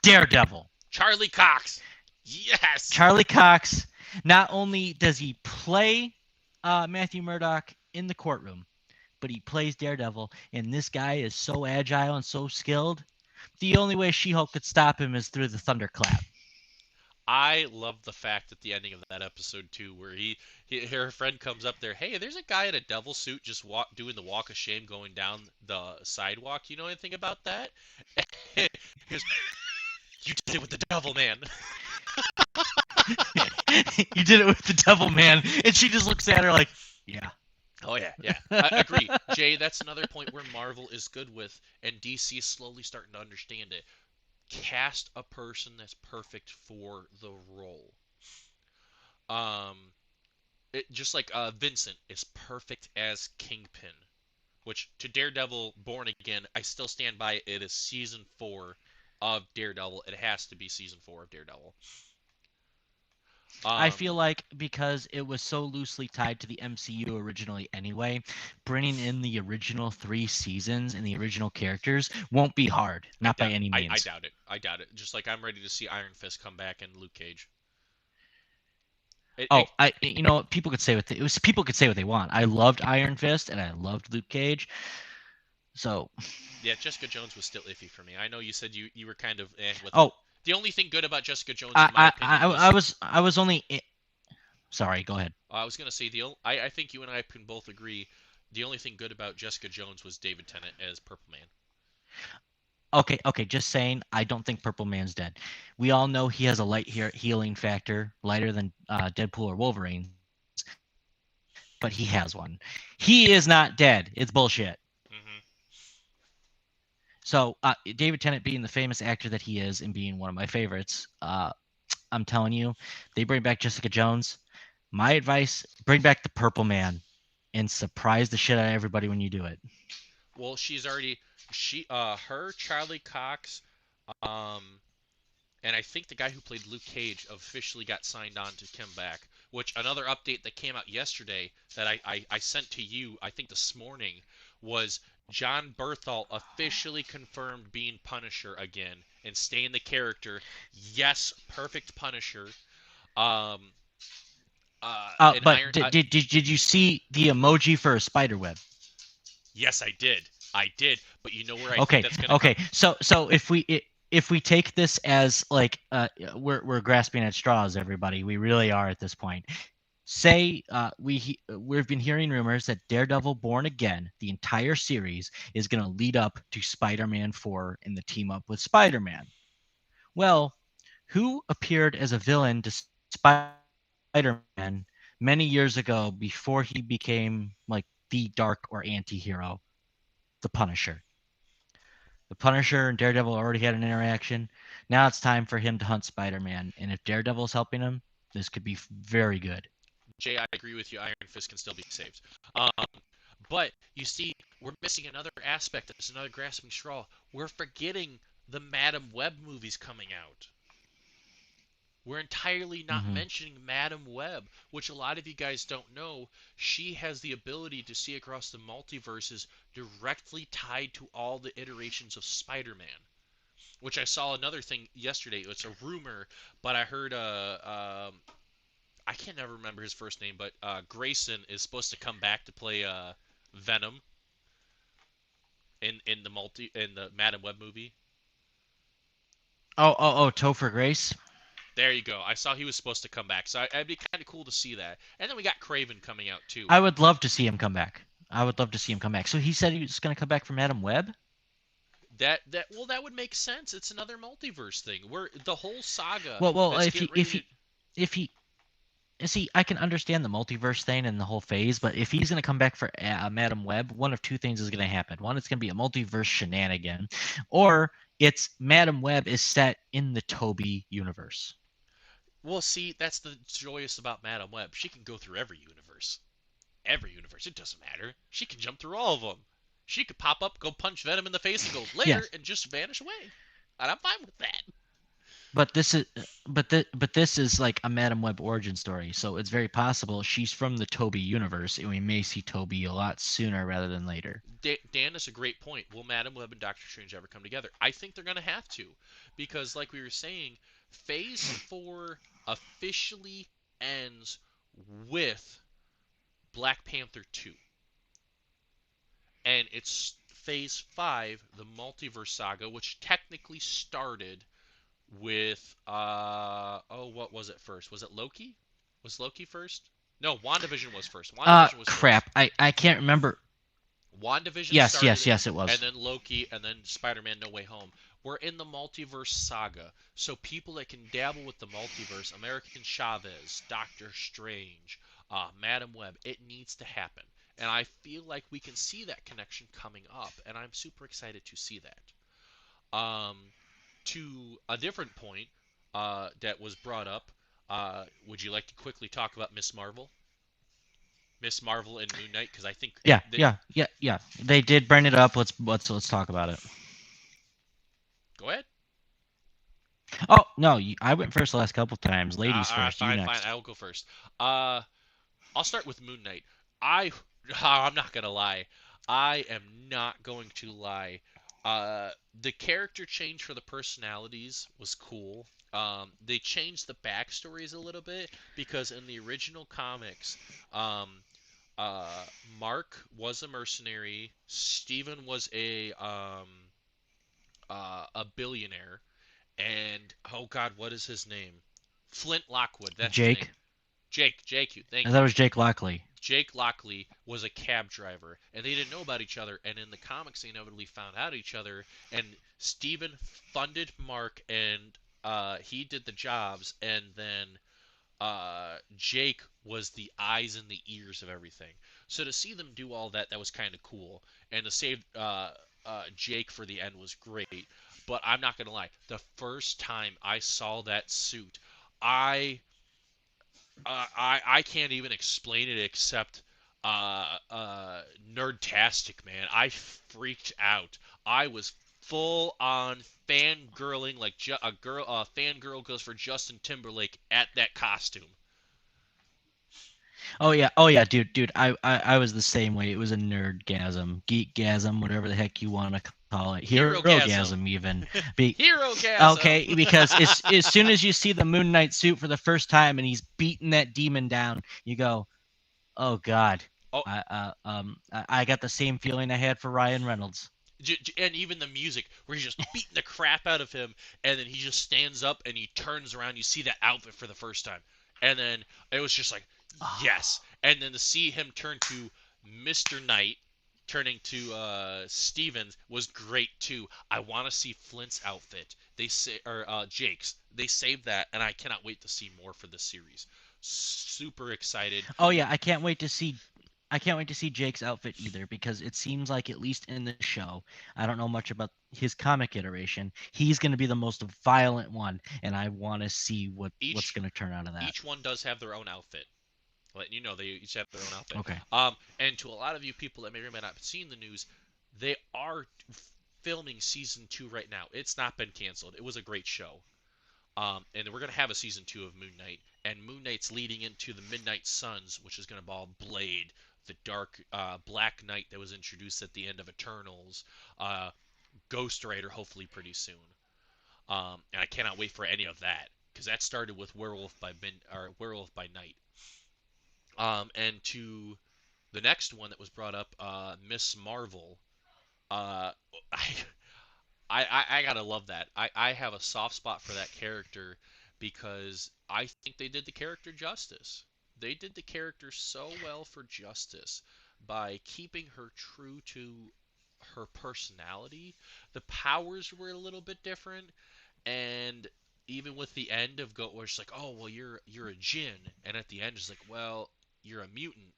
Daredevil. Charlie Cox. Yes. Charlie Cox. Not only does he play Matthew Murdock in the courtroom, but he plays Daredevil, and this guy is so agile and so skilled. The only way She-Hulk could stop him is through the thunderclap. I love the fact at the ending of that episode too, where her friend comes up there. Hey, there's a guy in a devil suit just doing the walk of shame going down the sidewalk. You know anything about that? He goes, you did it with the devil, man. You did it with the devil, man. And she just looks at her like, yeah. Oh, yeah, yeah. I agree. Jay, that's another point where Marvel is good with, and DC is slowly starting to understand it. Cast a person that's perfect for the role. Just like Vincent is perfect as Kingpin, which to Daredevil Born Again, I still stand by it is season 4 of Daredevil. It has to be season 4 of Daredevil. I feel like because it was so loosely tied to the MCU originally anyway, bringing in the original 3 seasons and the original characters won't be hard. Not by any means. I doubt it. I doubt it. Just like I'm ready to see Iron Fist come back and Luke Cage. People could say people could say what they want. I loved Iron Fist and I loved Luke Cage. So yeah, Jessica Jones was still iffy for me. I know you said you were kind of with it. The only thing good about Jessica Jones, in my opinion, I was only. Sorry, go ahead. I was gonna say I think you and I can both agree. The only thing good about Jessica Jones was David Tennant as Purple Man. Okay. Just saying, I don't think Purple Man's dead. We all know he has a light healing factor, lighter than Deadpool or Wolverine's, but he has one. He is not dead. It's bullshit. So David Tennant being the famous actor that he is and being one of my favorites, I'm telling you, they bring back Jessica Jones. My advice, bring back the Purple Man and surprise the shit out of everybody when you do it. Well, Charlie Cox, and I think the guy who played Luke Cage officially got signed on to come back, which another update that came out yesterday that I sent to you, I think this morning, was John Berthal officially confirmed being Punisher again and staying the character. Yes, perfect Punisher. Did you see the emoji for a spider web? Yes, I did. But you know where I think that's gonna come? So if we take this as like we're grasping at straws, everybody, we really are at this point. Say we've been hearing rumors that Daredevil Born Again, the entire series, is going to lead up to Spider-Man 4 and the team up with Spider-Man. Well, who appeared as a villain to Spider-Man many years ago before he became like the dark or anti-hero? The Punisher. The Punisher and Daredevil already had an interaction. Now it's time for him to hunt Spider-Man, and if Daredevil's helping him, this could be very good. Jay, I agree with you. Iron Fist can still be saved. But you see, we're missing another aspect. That's another grasping straw. We're forgetting the Madam Web movies coming out. We're entirely not mentioning Madam Web, which a lot of you guys don't know. She has the ability to see across the multiverses directly tied to all the iterations of Spider-Man. Which I saw another thing yesterday. It's a rumor, but I heard I can't never remember his first name, but Grayson is supposed to come back to play Venom in the Madam Web movie. Oh, Topher Grace. There you go. I saw he was supposed to come back, so it'd be kind of cool to see that. And then we got Craven coming out too. I would love to see him come back. I would love to see him come back. So he said he was going to come back from Adam Webb. That would make sense. It's another multiverse thing where the whole saga Well, that's getting ready to. if he see, I can understand the multiverse thing and the whole phase, but if he's going to come back for Madam Web, one of two things is going to happen. One, it's going to be a multiverse shenanigan, or it's Madam Web is set in the Toby universe. Well, see, that's the joyous about Madam Web. She can go through every universe. Every universe. It doesn't matter. She can jump through all of them. She could pop up, go punch Venom in the face, and go later, Yes, and just vanish away. And I'm fine with that. but this is like a Madam Web origin story, so it's very possible she's from the Toby universe, and we may see Toby a lot sooner rather than later. Dan is a great point. Will Madam Web and Doctor Strange ever come together? I think they're going to have to. Because, like we were saying, Phase 4 officially ends with Black Panther 2. And it's Phase 5, the Multiverse Saga, which technically started with what was it first? Was it Loki? Was Loki first? No, WandaVision was first. WandaVision was first. Crap. I can't remember. WandaVision Yes, started yes, it, yes, it and was. then Loki, and then Spider-Man No Way Home. We're in the multiverse saga, so people that can dabble with the multiverse, American Chavez, Doctor Strange, Madam Web, it needs to happen. And I feel like we can see that connection coming up, and I'm super excited to see that. Um, to a different point that was brought up, would you like to quickly talk about Miss Marvel? Miss Marvel and Moon Knight, because I think Yeah. They did bring it up. Let's talk about it. Go ahead. Oh no, I went first the last couple times. Ladies first. You Fine, fine. next. I will go first. Uh, I'll start with Moon Knight. I, I'm not gonna lie. I am not going to lie. The character change for the personalities was cool. They changed the backstories a little bit because in the original comics, um, uh, Mark was a mercenary. Steven was a billionaire, and oh God, what is his name? Flint Lockwood. That's his name. Jake. Jake. I Thank thought it you. was Jake Lockley. Jake Lockley was a cab driver, and they didn't know about each other. And in the comics, they inevitably found out each other. And Steven funded Mark, and he did the jobs. And then Jake was the eyes and the ears of everything. So to see them do all that, that was kind of cool. And to save Jake for the end was great. But I'm not gonna lie, the first time I saw that suit, I I can't even explain it except nerdtastic, man. I freaked out. I was full on fangirling like a fangirl goes for Justin Timberlake at that costume. Oh yeah, dude. I was the same way. It was a nerdgasm, geekgasm, whatever the heck you want to call it, herogasm Herogasm. even. Herogasm. Okay, because as soon as you see the Moon Knight suit for the first time and he's beating that demon down, you go, oh God. Oh, I got the same feeling I had for Ryan Reynolds. and even the music where he's just beating the crap out of him, and then he just stands up and he turns around. You see that outfit for the first time, and then it was just like yes. And then to see him turn to Mr. Knight, turning to Stevens was great too. I want to see Flint's outfit. They say or Jake's. They saved that, and I cannot wait to see more for this series. Super excited. Oh yeah, I can't wait to see Jake's outfit either because it seems like at least in the show, I don't know much about his comic iteration. He's going to be the most violent one, and I want to see what's Each going to turn out of that. each one does have their own outfit. Letting you know they each have their own outfit. Okay. And to a lot of you people that may or may not have seen the news, they are filming season 2 right now. It's not been canceled. It was a great show. And we're gonna have a season 2 of Moon Knight, and Moon Knight's leading into the Midnight Suns, which is gonna involve Blade, the dark Black Knight that was introduced at the end of Eternals, Ghost Rider, hopefully pretty soon. And I cannot wait for any of that. because that started with Werewolf by Night. And to the next one that was brought up, Miss Marvel. Uh, I, I gotta love that. I have a soft spot for that character because I think they did the character justice. They did the character so well for justice by keeping her true to her personality. The powers were a little bit different, and even with the end of Go, where it's like, oh well, you're a Jinn, and at the end it's like, well, you're a mutant,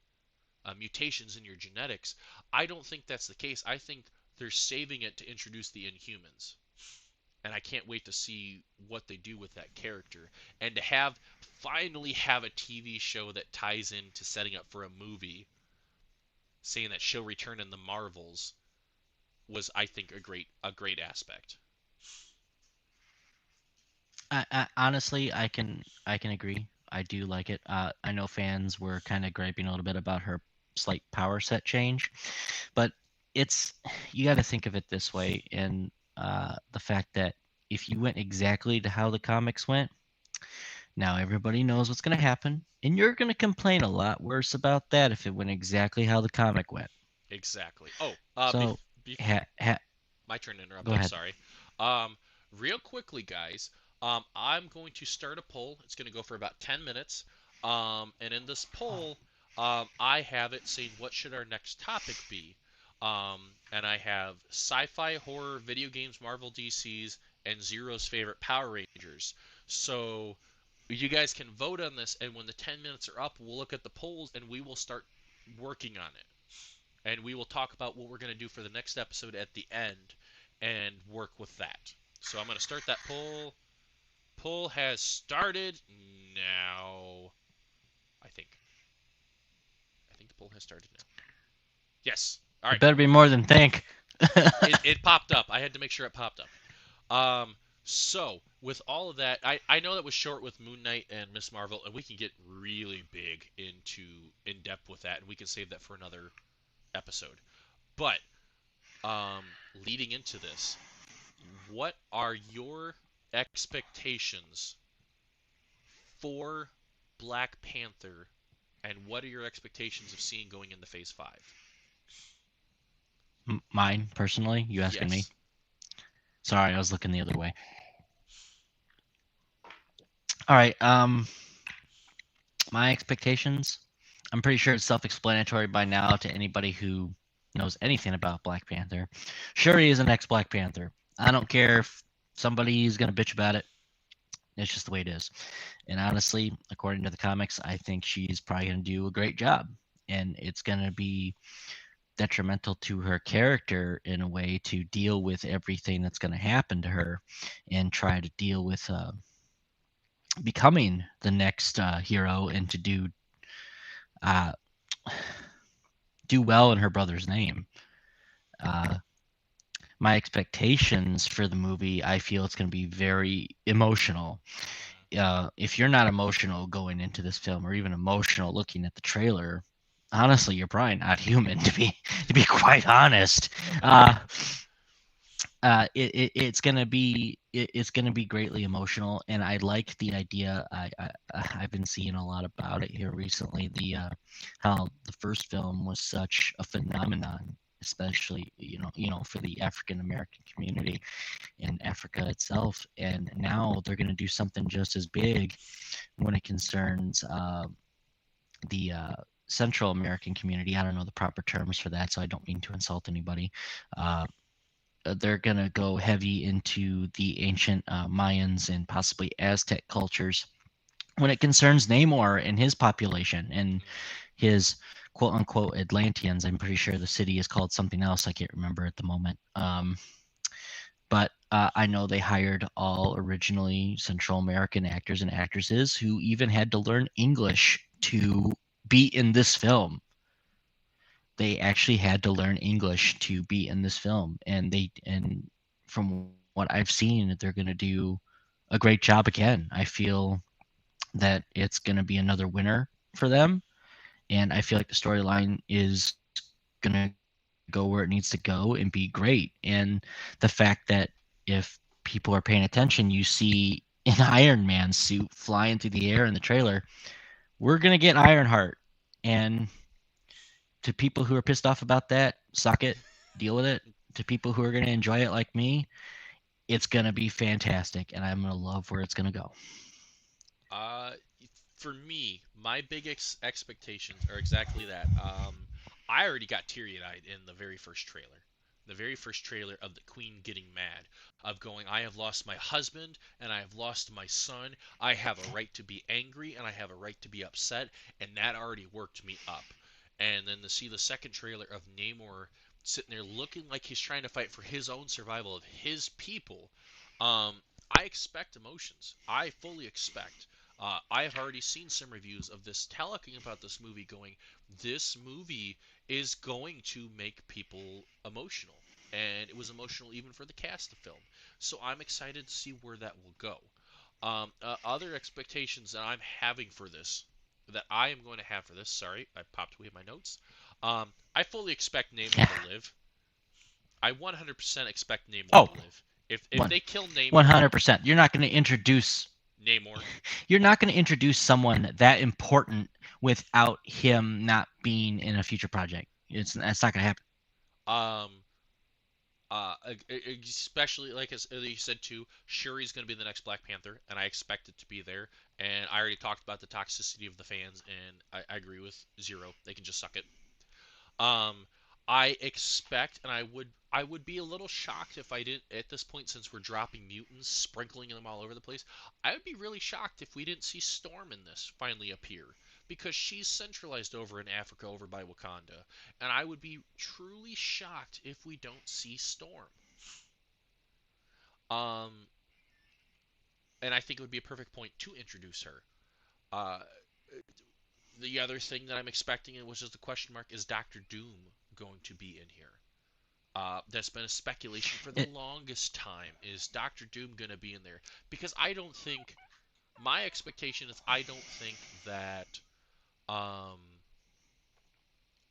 mutations in your genetics. I don't think that's the case. I think they're saving it to introduce the Inhumans, and I can't wait to see what they do with that character, and to finally have a TV show that ties into setting up for a movie, saying that she'll return in the Marvels was, I think, a great aspect. I honestly, I can agree. I do like it. I know fans were kind of griping a little bit about her slight power set change, but it's you got to think of it this way, and the fact that if you went exactly to how the comics went, now everybody knows what's going to happen, and you're going to complain a lot worse about that if it went exactly how the comic went. Exactly. Oh, So, my turn to interrupt. go I'm ahead. sorry. Real quickly, guys. I'm going to start a poll. It's going to go for about 10 minutes. And in this poll, I have it saying what should our next topic be. And I have sci-fi, horror, video games, Marvel, DC's, and Zero's favorite Power Rangers. So you guys can vote on this, and when the 10 minutes are up, we'll look at the polls and we will start working on it, and we will talk about what we're going to do for the next episode at the end and work with that. So I'm going to start that poll. Poll has started now. I think. I think the poll has started now. Yes. All It right. better be more than think. It popped up. I had to make sure it popped up. So with all of that, I know that was short with Moon Knight and Miss Marvel, and we can get really big into in depth with that, and we can save that for another episode. But um, leading into this, what are your expectations for Black Panther, and what are your expectations of seeing going into Phase 5? Mine personally, you asking me? Yes. Sorry, I was looking the other way. All right. My expectations. I'm pretty sure it's self-explanatory by now to anybody who knows anything about Black Panther. Shuri is the next Black Panther. I don't care if somebody's gonna bitch about it. It's just the way it is. And honestly, according to the comics, I think she's probably gonna do a great job, and it's gonna be detrimental to her character in a way to deal with everything that's going to happen to her and try to deal with becoming the next hero and to uh, do well in her brother's name. Uh, my expectations for the movie, I feel it's going to be very emotional. If you're not emotional going into this film, or even emotional looking at the trailer, honestly, you're probably not human. To be quite honest, it's gonna be greatly emotional, and I like the idea. I've been seeing a lot about it here recently. The how the first film was such a phenomenon, especially for the African American community in Africa itself, and now they're gonna do something just as big when it concerns the Central American community. I don't know the proper terms for that, so I don't mean to insult anybody. Uh, they're going to go heavy into the ancient Mayans and possibly Aztec cultures when it concerns Namor and his population and his quote unquote Atlanteans. I'm pretty sure the city is called something else. I can't remember at the moment. But I know they hired all originally Central American actors and actresses who even had to learn English to be in this film. They actually had to learn English to be in this film, and from what I've seen, they're going to do a great job again. I feel that it's going to be another winner for them, and I feel like the storyline is going to go where it needs to go and be great. And the fact that if people are paying attention, you see an Iron Man suit flying through the air in the trailer. We're gonna get Ironheart, and to people who are pissed off about that, suck it, deal with it. To people who are gonna enjoy it like me, it's gonna be fantastic, and I'm gonna love where it's gonna go. Uh, for me, my big expectations are exactly that. I already got teary-eyed in the very first trailer. The very first trailer of the Queen getting mad, of going, I have lost my husband and I have lost my son. I have a right to be angry and I have a right to be upset, and that already worked me up. And then to see the second trailer of Namor sitting there looking like he's trying to fight for his own survival of his people, um, I expect emotions. I fully expect. I have already seen some reviews of this talking about this movie going, this movie is going to make people emotional. And it was emotional even for the cast of the film. So I'm excited to see where that will go. Other expectations that I'm having for this, that I am going to have for this, sorry, I popped away my notes. I fully expect Namor to live. I 100% expect Namor Oh, to live. If one they kill Namor, 100%. You're not gonna introduce Namor, you're not gonna introduce someone that important without him not being in a future project. That's not gonna happen. um, especially like as you said too, Shuri's going to be the next Black Panther, and I expect it to be there. And I already talked about the toxicity of the fans, and I agree with Zero. They can just suck it. Um, I expect, and I would be a little shocked if I didn't at this point, since we're dropping mutants, sprinkling them all over the place. I would be really shocked if we didn't see Storm in this finally appear, because she's centralized over in Africa, over by Wakanda, and I would be truly shocked if we don't see Storm. Um, and I think it would be a perfect point to introduce her. Uh, the other thing that I'm expecting, and which is the question mark, is Doctor Doom going to be in here? That's been a speculation for the It, longest time. Is Doctor Doom going to be in there? Because I don't think, my expectation is, I don't think that, um,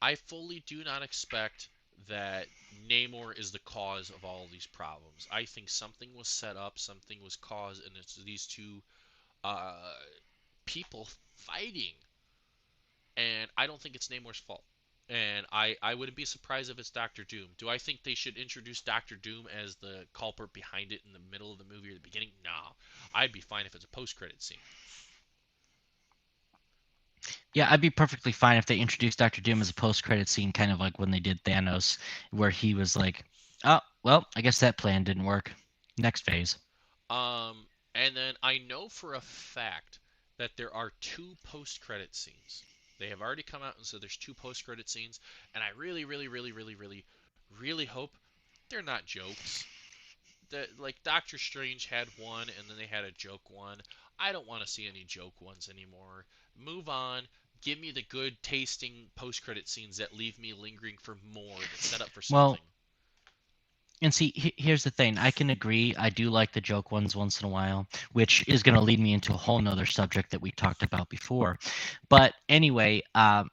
I fully do not expect that Namor is the cause of all of these problems. I think something was set up, something was caused, and it's these two uh, people fighting. And I don't think it's Namor's fault. And I wouldn't be surprised if it's Doctor Doom. Do I think they should introduce Doctor Doom as the culprit behind it in the middle of the movie or the beginning? Nah. I'd be fine if it's a post-credit scene. yeah, I'd be perfectly fine if they introduced Doctor Doom as a post-credit scene, kind of like when they did Thanos, where he was like, "Oh, well, I guess that plan didn't work. Next phase." Um, and then I know for a fact that there are two post-credit scenes. They have already come out and said there's two post-credit scenes, and I really, really, really, really, really, really hope they're not jokes. Like Doctor Strange had one, and then they had a joke one. I don't want to see any joke ones anymore. Move on. Give me the good tasting post-credit scenes that leave me lingering for more, that set up for Well, something. and see, here's the thing. I can agree. I do like the joke ones once in a while, which is going to lead me into a whole nother subject that we talked about before. But anyway, I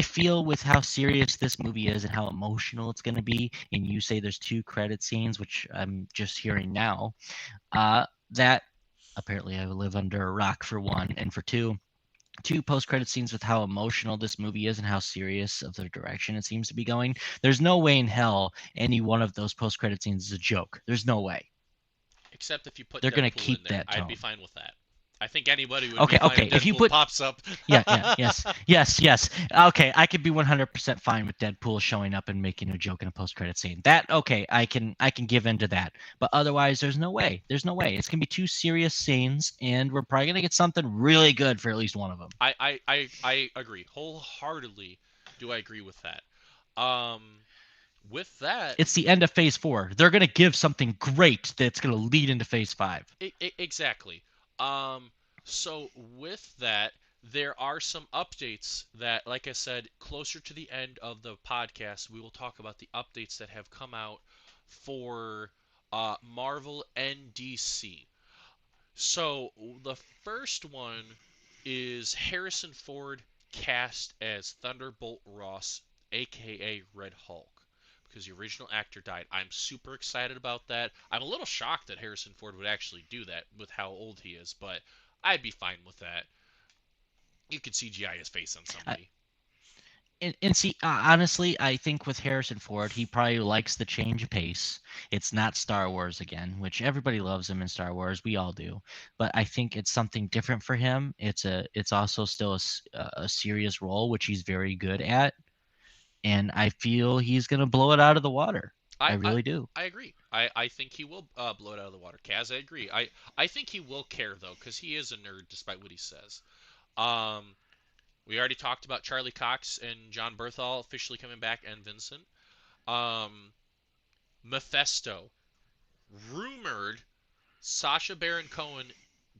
feel with how serious this movie is and how emotional it's going to be, and you say there's two credit scenes, which I'm just hearing now, that apparently I live under a rock for one, and for two post-credit scenes with how emotional this movie is and how serious of the direction it seems to be going. There's no way in hell any one of those post-credit scenes is a joke. There's no way. Except if you put They're gonna Deadpool in keep there. that I'd be tone. fine with that. I think anybody would be Okay, fine okay. if If you Deadpool put pops up. yeah, yeah, yes, yes, yes. Okay, I could be 100% fine with Deadpool showing up and making a joke in a post-credit scene. That okay, I can give into that. But otherwise, there's no way. There's no way. It's gonna be two serious scenes, and we're probably gonna get something really good for at least one of them. I agree. Wholeheartedly do I agree with that. Um, with that, It's the end of Phase 4. They're gonna give something great that's gonna lead into Phase 5. exactly. Um, so with that, there are some updates that, like I said, closer to the end of the podcast, we will talk about the updates that have come out for Marvel and DC. So the first one is Harrison Ford cast as Thunderbolt Ross, aka Red Hulk. because the original actor died. I'm super excited about that. I'm a little shocked that Harrison Ford would actually do that with how old he is, but I'd be fine with that. You could CGI his face on I, somebody. and see, honestly, I think with Harrison Ford, he probably likes the change of pace. It's not Star Wars again, which everybody loves him in Star Wars. We all do, but I think it's something different for him. It's also still a serious role, which he's very good at, and I feel he's gonna blow it out of the water. I I I, really do. I agree. I think he will blow it out of the water. Kaz, I agree. I think he will care though, because he is a nerd, despite what he says. Um, we already talked about Charlie Cox and John Berthal officially coming back, and Vincent. Um, Mephisto, rumored Sacha Baron Cohen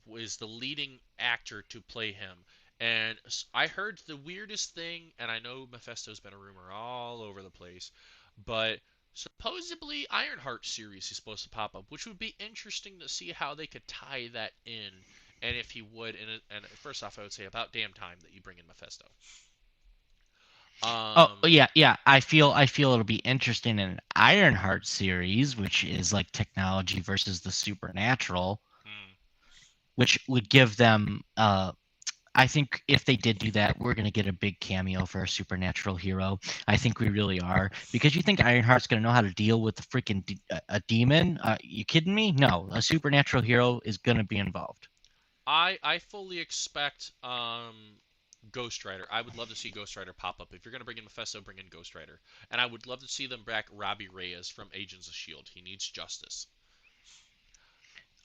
was the leading actor to play him. And I heard the weirdest thing, and I know Mephisto's been a rumor all over the place, but supposedly Ironheart series is supposed to pop up, which would be interesting to see how they could tie that in, and if he would. And first off, I would say about damn time that you bring in Mephisto. Oh Um, yeah, yeah. I feel it'll be interesting in an Ironheart series, which is like technology versus the supernatural, hmm. which would give them I think if they did do that, we're going to get a big cameo for a supernatural hero. I think we really are. Because you think Ironheart's going to know how to deal with the freaking a demon? You kidding me? No, a supernatural hero is going to be involved. I fully expect Ghost Rider. I would love to see Ghost Rider pop up. If you're gonna bring in Mephisto, bring in Ghost Rider. And I would love to see them back Robbie Reyes from Agents of Shield. He needs justice.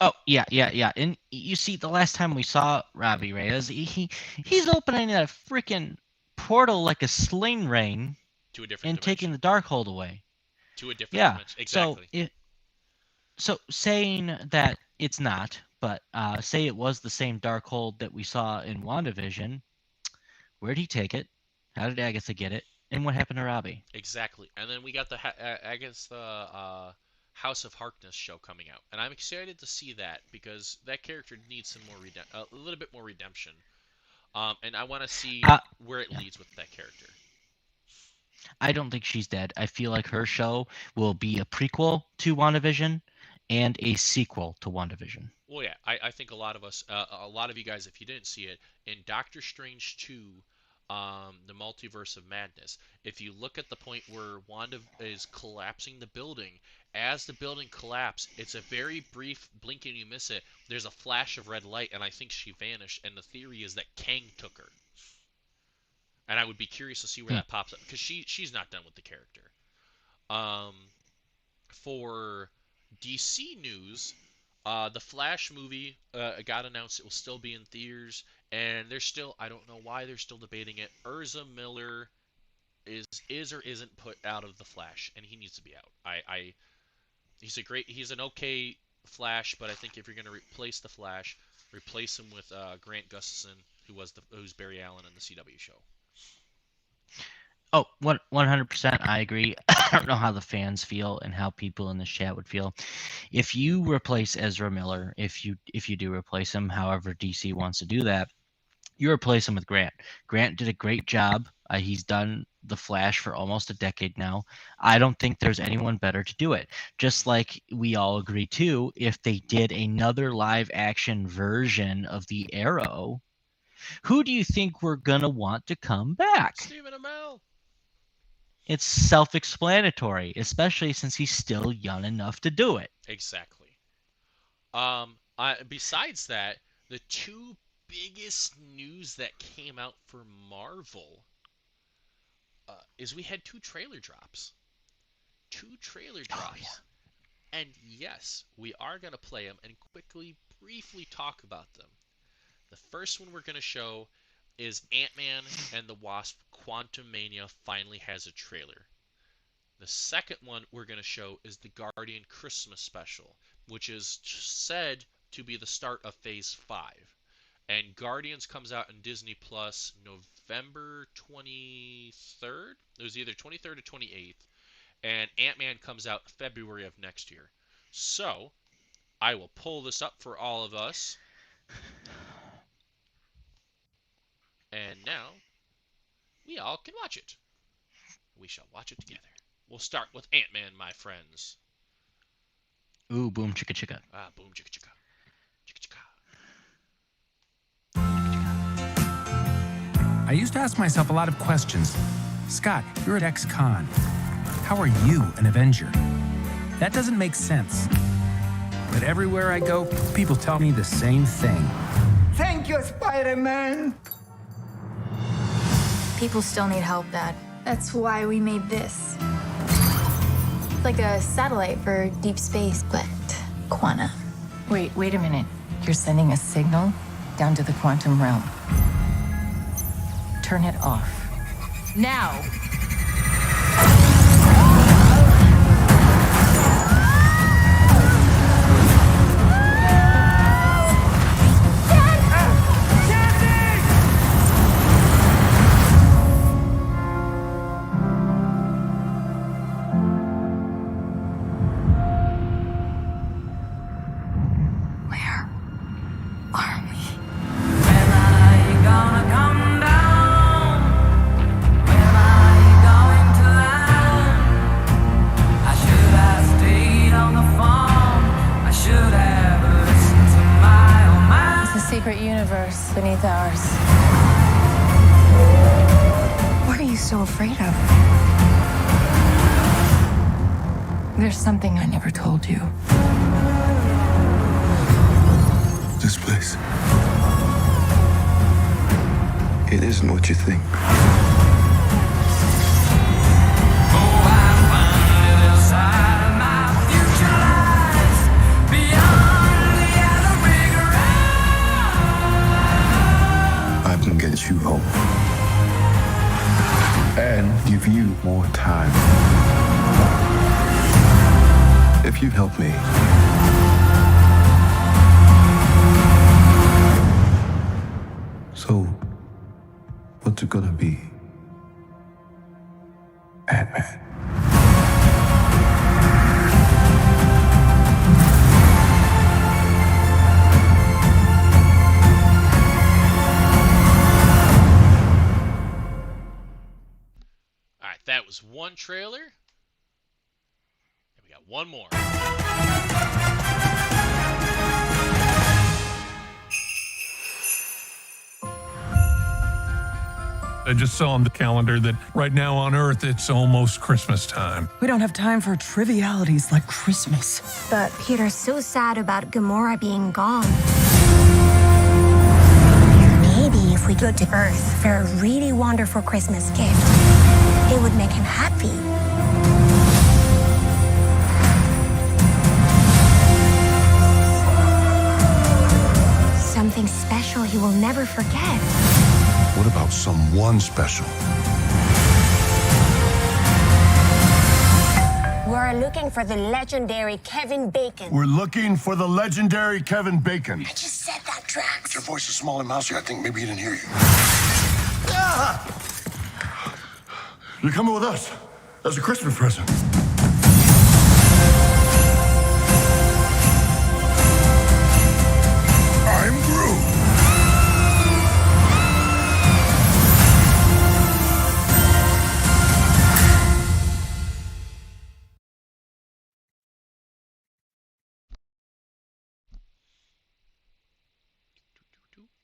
Oh yeah, yeah, yeah. And you see, the last time we saw Robbie Reyes, he's opening that freaking portal like a sling ring To a different and taking dimension. the Darkhold away. To a different Yeah. dimension. So Exactly. saying that it's not, but say it was the same Darkhold that we saw in WandaVision, where'd he take it? How did Agatha get it? And what happened to Robbie? Exactly. And then we got I guess the House of Harkness show coming out, and I'm excited to see that because that character needs some more a little bit more redemption. And I want to see Uh, where it yeah. leads with that character. I don't think she's dead. I feel like her show will be a prequel to WandaVision and a sequel to WandaVision. Well, yeah, I think a lot of us, a lot of you guys, if you didn't see it, in Doctor Strange 2, the Multiverse of Madness, if you look at the point where Wanda is collapsing the building, as the building collapses, it's a very brief blink and you miss it. There's a flash of red light, and I think she vanished, and the theory is that Kang took her. And I would be curious to see where Hmm. that pops up, because she's not done with the character. Um, for DC news, the Flash movie got announced. It will still be in theaters, and they're still. I don't know why they're still debating it. Urza Miller is or isn't put out of the Flash, and he needs to be out. He's an okay Flash, but I think if you're going to replace the Flash, replace him with Grant Gustafson, who's Barry Allen in the CW show. Oh, 100%. I agree. I don't know how the fans feel and how people in the chat would feel if you replace Ezra Miller. If you do replace him, however DC wants to do that, you replace him with Grant. Grant did a great job. He's done The Flash for almost a decade now. I don't think there's anyone better to do it. Just Hmm. like we all agree too, if they did another live action version of the Arrow, who do you think we're gonna want to come back? Stephen Amell. It's self-explanatory, especially since he's still young enough to do it. Exactly. Besides that, the two biggest news that came out for Marvel is we had two trailer drops. Two trailer Oh yeah. drops. And yes, we are going to play them and quickly, briefly talk about them. The first one we're going to show is Ant-Man and the Wasp Quantumania finally has a trailer. The second one we're going to show is the Guardian Christmas special, which is said to be the start of Phase 5. And Guardians comes out in Disney Plus November 23rd. It was either 23rd or 28th. And Ant-Man comes out February of next year. So, I will pull this up for all of us. And now, we all can watch it. We shall watch it together. We'll start with Ant-Man, my friends. Ooh, boom chicka chicka. Boom chicka chicka. Chicka chicka. I used to ask myself a lot of questions. Scott, you're at ex-con. How are you an Avenger? That doesn't make sense. But everywhere I go, people tell me the same thing. Thank you, Spider-Man. People still need help, Dad. That's why we made this. Like a satellite for deep space, but quanta. Wait a minute. You're sending a signal down to the quantum realm. Turn it off. Now! Secret universe beneath ours. What are you so afraid of? There's something I never told you. This place. It isn't what you think. I can get you home. And give you more time. If you help me. So, what's it gonna be? Ant-Man. Alright, that was one trailer. And we got one more. I just saw on the calendar that right now on Earth it's almost Christmas time. We don't have time for trivialities like Christmas. But Peter's so sad about Gamora being gone. Maybe if we go to Earth for a really wonderful Christmas gift, it would make him happy. Something special he will never forget. What about someone special? We're looking for the legendary Kevin Bacon. We're looking for the legendary Kevin Bacon. I just said that, Drax. Your voice is small and mousy. I think maybe he didn't hear you. You're coming with us. That's a Christmas present. I'm Groot.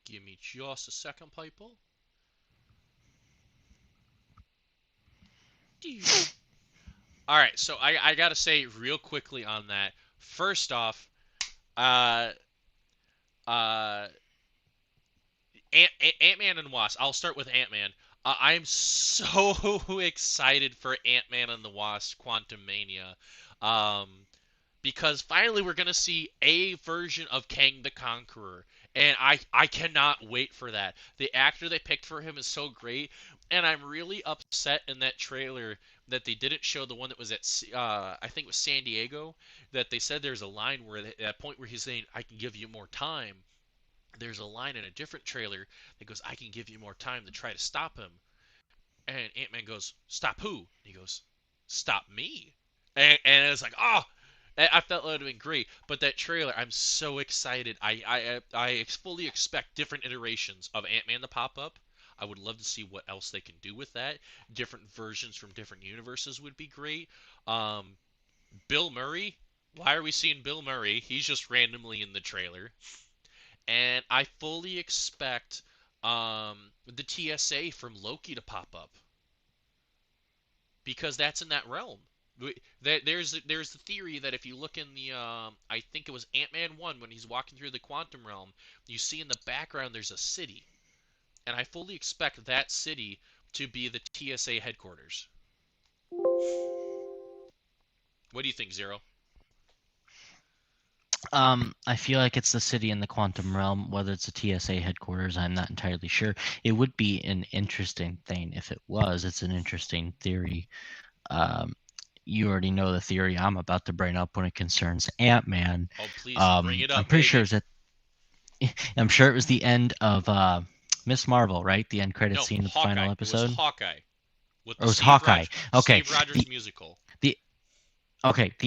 Give me just a second, people. Alright, so I gotta say real quickly on that. First off, Ant-Man and Wasp. I'll start with Ant-Man. I'm so excited for Ant-Man and the Wasp Quantumania. Because finally we're going to see a version of Kang the Conqueror. And I cannot wait for that. The actor they picked for him is so great. And I'm really upset in that trailer that they didn't show the one that was at, I think it was San Diego. That they said there's a line where, at that point where he's saying, I can give you more time. There's a line in a different trailer that goes, I can give you more time to try to stop him. And Ant-Man goes, stop who? And he goes, stop me. And it's like, oh, I felt it would have been great. But that trailer, I'm so excited. I fully expect different iterations of Ant-Man to pop up. I would love to see what else they can do with that. Different versions from different universes would be great. Bill Murray. Why are we seeing Bill Murray? He's just randomly in the trailer. And I fully expect the TSA from Loki to pop up because that's in that realm. There's the theory that if you look in the I think it was Ant-Man 1 when he's walking through the quantum realm, you see in the background there's a city, and I fully expect that city to be the TSA headquarters. What do you think, Zero? I feel like it's the city in the quantum realm. Whether it's a TSA headquarters, I'm not entirely sure. It would be an interesting thing if it was. It's an interesting theory. You already know the theory I'm about to bring up when it concerns Ant-Man. Oh, please bring it up, I'm pretty baby. sure I'm sure it was the end of Miss Marvel, right? The end credit scene of the final episode. It was Hawkeye. It was Hawkeye. Okay. Steve Rogers musical. The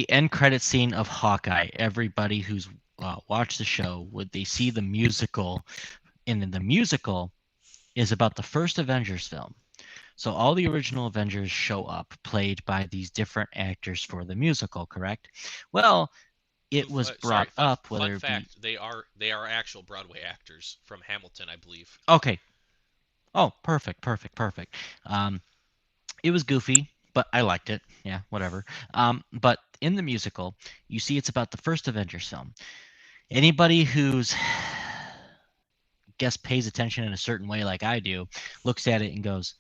end credit scene of Hawkeye. Everybody who's watched the show, would they see the musical? And the musical is about the first Avengers film. So all the original Avengers show up, played by these different actors for the musical, correct? Well, it was brought up whether fun fact, they are actual Broadway actors from Hamilton, I believe. Okay. Oh, perfect. It was goofy, but I liked it. Yeah, whatever. But in the musical, you see it's about the first Avengers film. Anybody who's pays attention in a certain way like I do, looks at it and goes,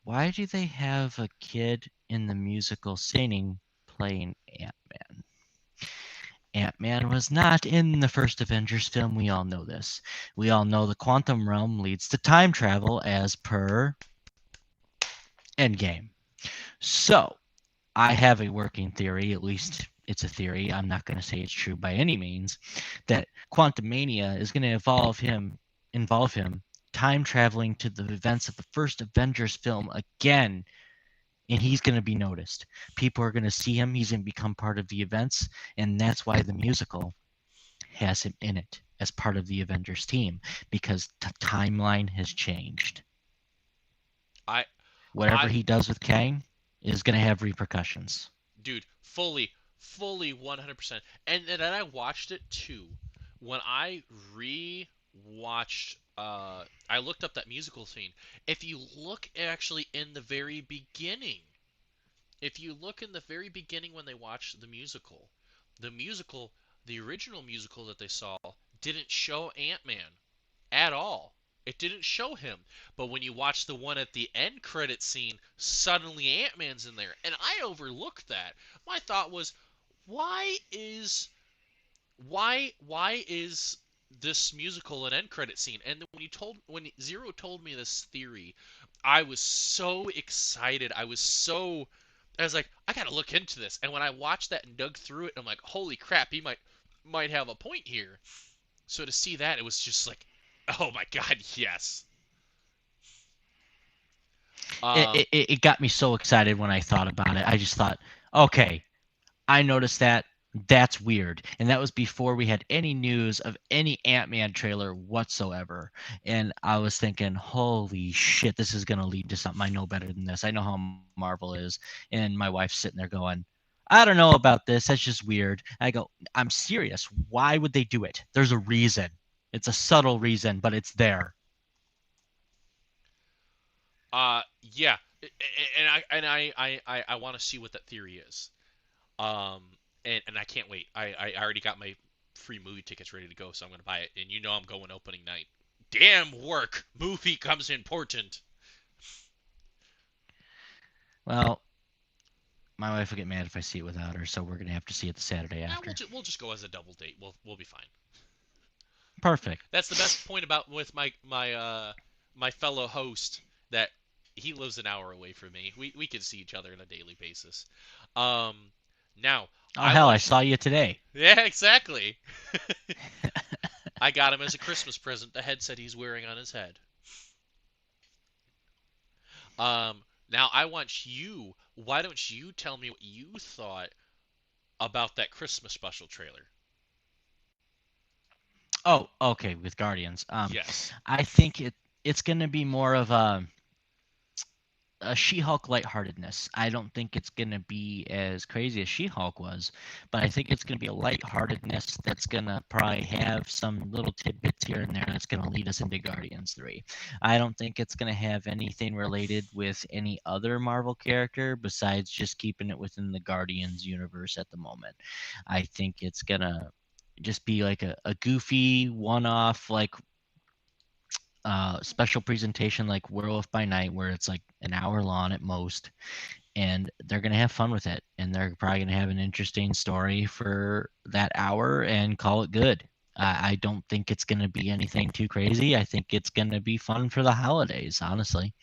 why do they have a kid in the musical singing playing Ant-Man? Ant-Man was not in the first Avengers film. We all know this. We all know the quantum realm leads to time travel as per Endgame. So, I have a working theory, at least it's a theory, I'm not going to say it's true by any means, that Quantum Mania is going to involve him time traveling to the events of the first Avengers film again, and he's going to be noticed. People are going to see him, he's going to become part of the events, and that's why the musical has him in it as part of the Avengers team, because the timeline has changed. Whatever he does with Kang is going to have repercussions. Dude, fully 100%. And then I watched it too. When I re-watched, I looked up that musical scene. If you look actually in the very beginning, when they watched the original musical that they saw didn't show Ant-Man at all. It didn't show him. But when you watch the one at the end credit scene, suddenly Ant-Man's in there. And I overlooked that. My thought was, why is this musical an end credit scene? And then when Zero told me this theory, I was so excited. I was like, I gotta look into this. And when I watched that and dug through it, I'm like, holy crap, he might have a point here. So to see that, it was just like, oh my god, yes. It got me so excited when I thought about it. I just thought, okay, I noticed that. That's weird. And that was before we had any news of any Ant-Man trailer whatsoever. And I was thinking, holy shit, this is going to lead to something. I know better than this. I know how Marvel is. And my wife's sitting there going, I don't know about this. That's just weird. I go, I'm serious. Why would they do it? There's a reason. It's a subtle reason, but it's there. Yeah, and I want to see what that theory is. And I can't wait. I already got my free movie tickets ready to go, so I'm gonna buy it. And you know I'm going opening night. Damn work. Movie comes important. Well, my wife will get mad if I see it without her, so we're gonna have to see it the Saturday after. We'll just go as a double date. We'll be fine. Perfect. That's the best point about with my fellow host, that he lives an hour away from me. We can see each other on a daily basis. Now. Oh hell! I saw you today. Yeah, exactly. I got him as a Christmas present the headset he's wearing on his head. Now I want you. Why don't you tell me what you thought about that Christmas special trailer? Oh, okay, with Guardians. Yes. I think it's going to be more of a She-Hulk lightheartedness. I don't think it's going to be as crazy as She-Hulk was, but I think it's going to be a lightheartedness that's going to probably have some little tidbits here and there that's going to lead us into Guardians 3. I don't think it's going to have anything related with any other Marvel character besides just keeping it within the Guardians universe at the moment. I think it's going to just be like a goofy one-off, like special presentation like Werewolf by Night, where it's like an hour long at most, and they're gonna have fun with it, and they're probably gonna have an interesting story for that hour and call it good. I don't think it's gonna be anything too crazy. I think it's gonna be fun for the holidays, honestly.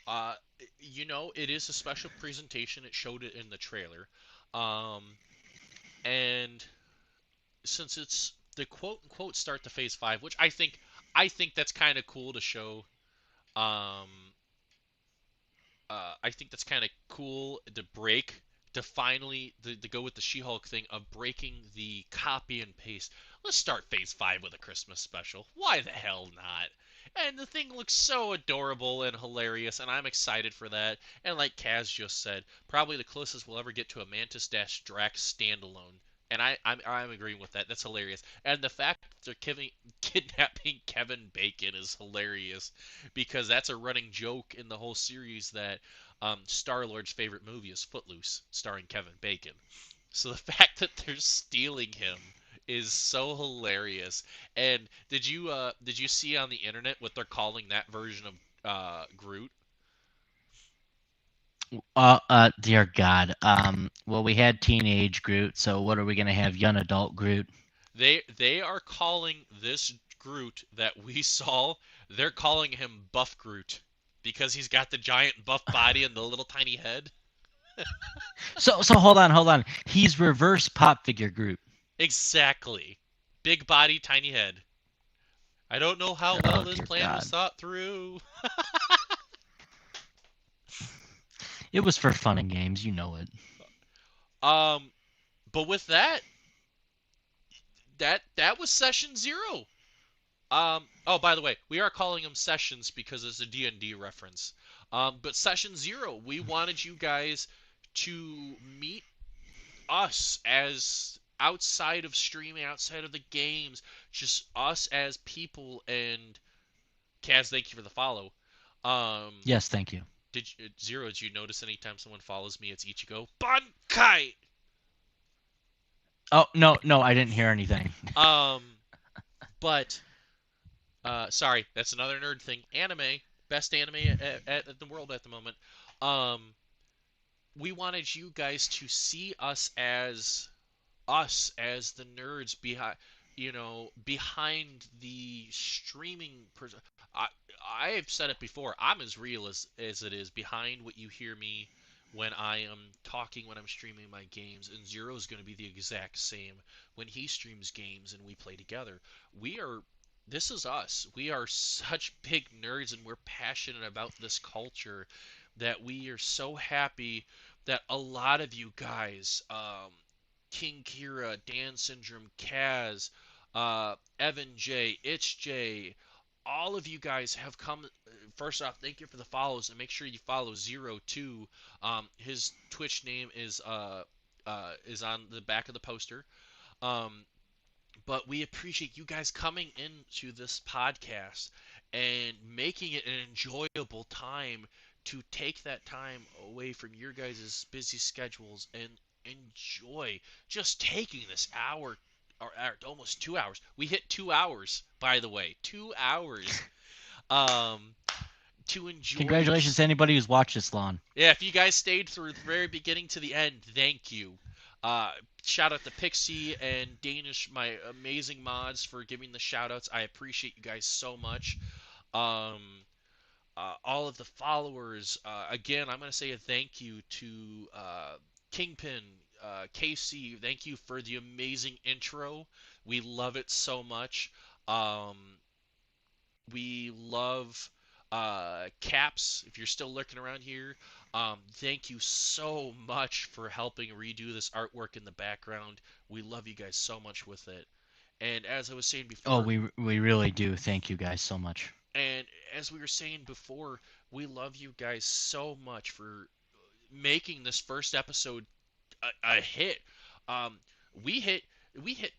Uh, it is a special presentation. It showed it in the trailer. Um, and since it's the quote unquote start to phase 5, which I think that's kind of cool to show. Um, I think that's kind of cool to break, to finally to go with the She-Hulk thing of breaking the copy and paste. Let's start phase 5 with a Christmas special. Why the hell not? And the thing looks so adorable and hilarious, and I'm excited for that. And like Kaz just said, probably the closest we'll ever get to a Mantis Drax standalone. And I'm agreeing with that. That's hilarious. And the fact that they're kidnapping Kevin Bacon is hilarious, because that's a running joke in the whole series that Star-Lord's favorite movie is Footloose, starring Kevin Bacon. So the fact that they're stealing him is so hilarious. And did you see on the internet what they're calling that version of Groot? Dear God. Well, we had teenage Groot, so what are we gonna have? Young adult Groot? They are calling this Groot that we saw, they're calling him Buff Groot, because he's got the giant buff body and the little tiny head. So hold on. He's reverse pop figure Groot. Exactly. Big body, tiny head. I don't know how well this Dear plan God. was thought through. It was for fun and games, you know it. But with that was session 0. Oh, by the way, we are calling them sessions because it's a D&D reference. But session 0, we wanted you guys to meet us as outside of streaming, outside of the games, just us as people. And Kaz, thank you for the follow. Yes, thank you. Did you notice anytime someone follows me, it's Ichigo Bankai? Oh, no, I didn't hear anything. But sorry, that's another nerd thing. Anime, best anime at the world at the moment. We wanted you guys to see us as the nerds behind the streaming I I've said it before. I'm as real as it is behind what you hear me when I am talking, when I'm streaming my games. And Zero's going to be the exact same when he streams games and we play together. We are This is us. We are such big nerds, and we're passionate about this culture that we are so happy that a lot of you guys, King Kira, Dan Syndrome, Kaz, Evan J, Itch J, all of you guys have come. First off, thank you for the follows, and make sure you follow Zero too. His Twitch name is on the back of the poster. Um, but we appreciate you guys coming into this podcast and making it an enjoyable time, to take that time away from your guys' busy schedules and enjoy just taking this hour, or almost 2 hours. We hit 2 hours, by the way. 2 hours. Um, to enjoy. Congratulations to anybody who's watched this long. Yeah, if you guys stayed through the very beginning to the end, thank you. Shout out to Pixie and Danish, my amazing mods, for giving the shout outs. I appreciate you guys so much. Um, all of the followers, again, I'm going to say a thank you to Kingpin, KC. Thank you for the amazing intro. We love it so much. Um, we love Caps, if you're still lurking around here. Thank you so much for helping redo this artwork in the background. We love you guys so much with it. And as I was saying Oh, before, we really do. Thank you guys so much. and as we were saying before, we love you guys so much for making this first episode a hit. Um, we hit we hit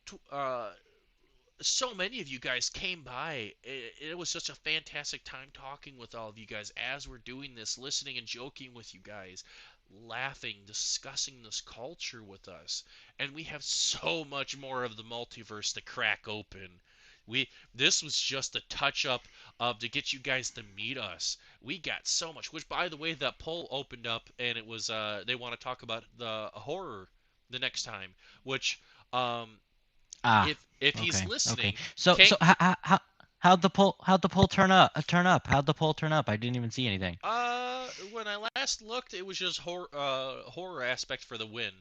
so many of you guys came by. It was such a fantastic time talking with all of you guys as we're doing this, listening and joking with you guys, laughing, discussing this culture with us. And we have so much more of the multiverse to crack open. This was just a touch up of to get you guys to meet us. We got so much. Which, by the way, that poll opened up, and it was they want to talk about the horror the next time. Which Ah, if he's okay, okay. listening, So can how'd the poll turn up? Turn up? How'd the poll turn up? I didn't even see anything. when I last looked, it was just horror aspect for the win.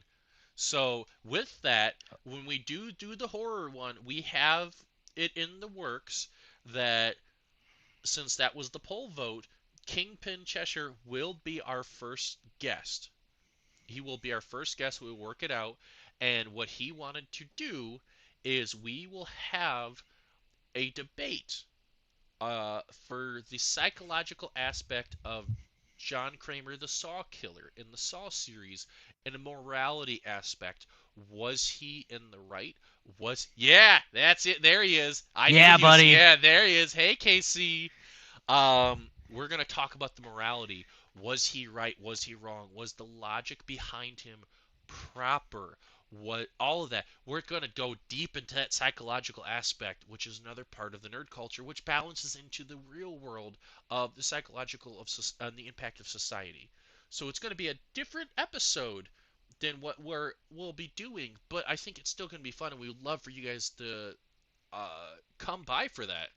So with that, when we do the horror one, we have it in the works that since that was the poll vote, Kingpin Cheshire will be our first guest. He will be our first guest. We'll work it out. And what he wanted to do is we will have a debate for the psychological aspect of John Kramer, the Saw killer in the Saw series, and a morality aspect. Was he in the right? Yeah, that's it. There he is. I knew Yeah, he was. buddy. Yeah, there he is. Hey, Casey. We're gonna talk about the morality. Was he right? Was he wrong? Was the logic behind him proper? What all of that? We're gonna go deep into that psychological aspect, which is another part of the nerd culture, which balances into the real world of the psychological of the impact of society. So it's gonna be a different episode than what we'll be doing, but I think it's still gonna be fun, and we would love for you guys to come by for that.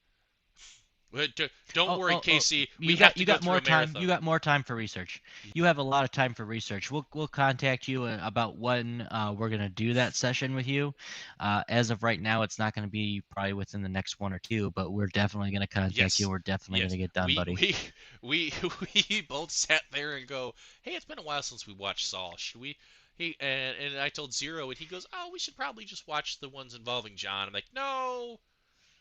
Don't worry, Casey. We have to You go got through more a time. You marathon. got more time for research. You have a lot of time for research. We'll contact you about when we're gonna do that session with you. As of right now, it's not gonna be probably within the next one or two, but we're definitely gonna contact you. Yes, We're definitely yes. gonna get done, buddy. We we both sat there and go, "Hey, it's been a while since we watched Saw. Should we?" And I told Zero, and he goes, "Oh, we should probably just watch the ones involving John." I'm like, "No,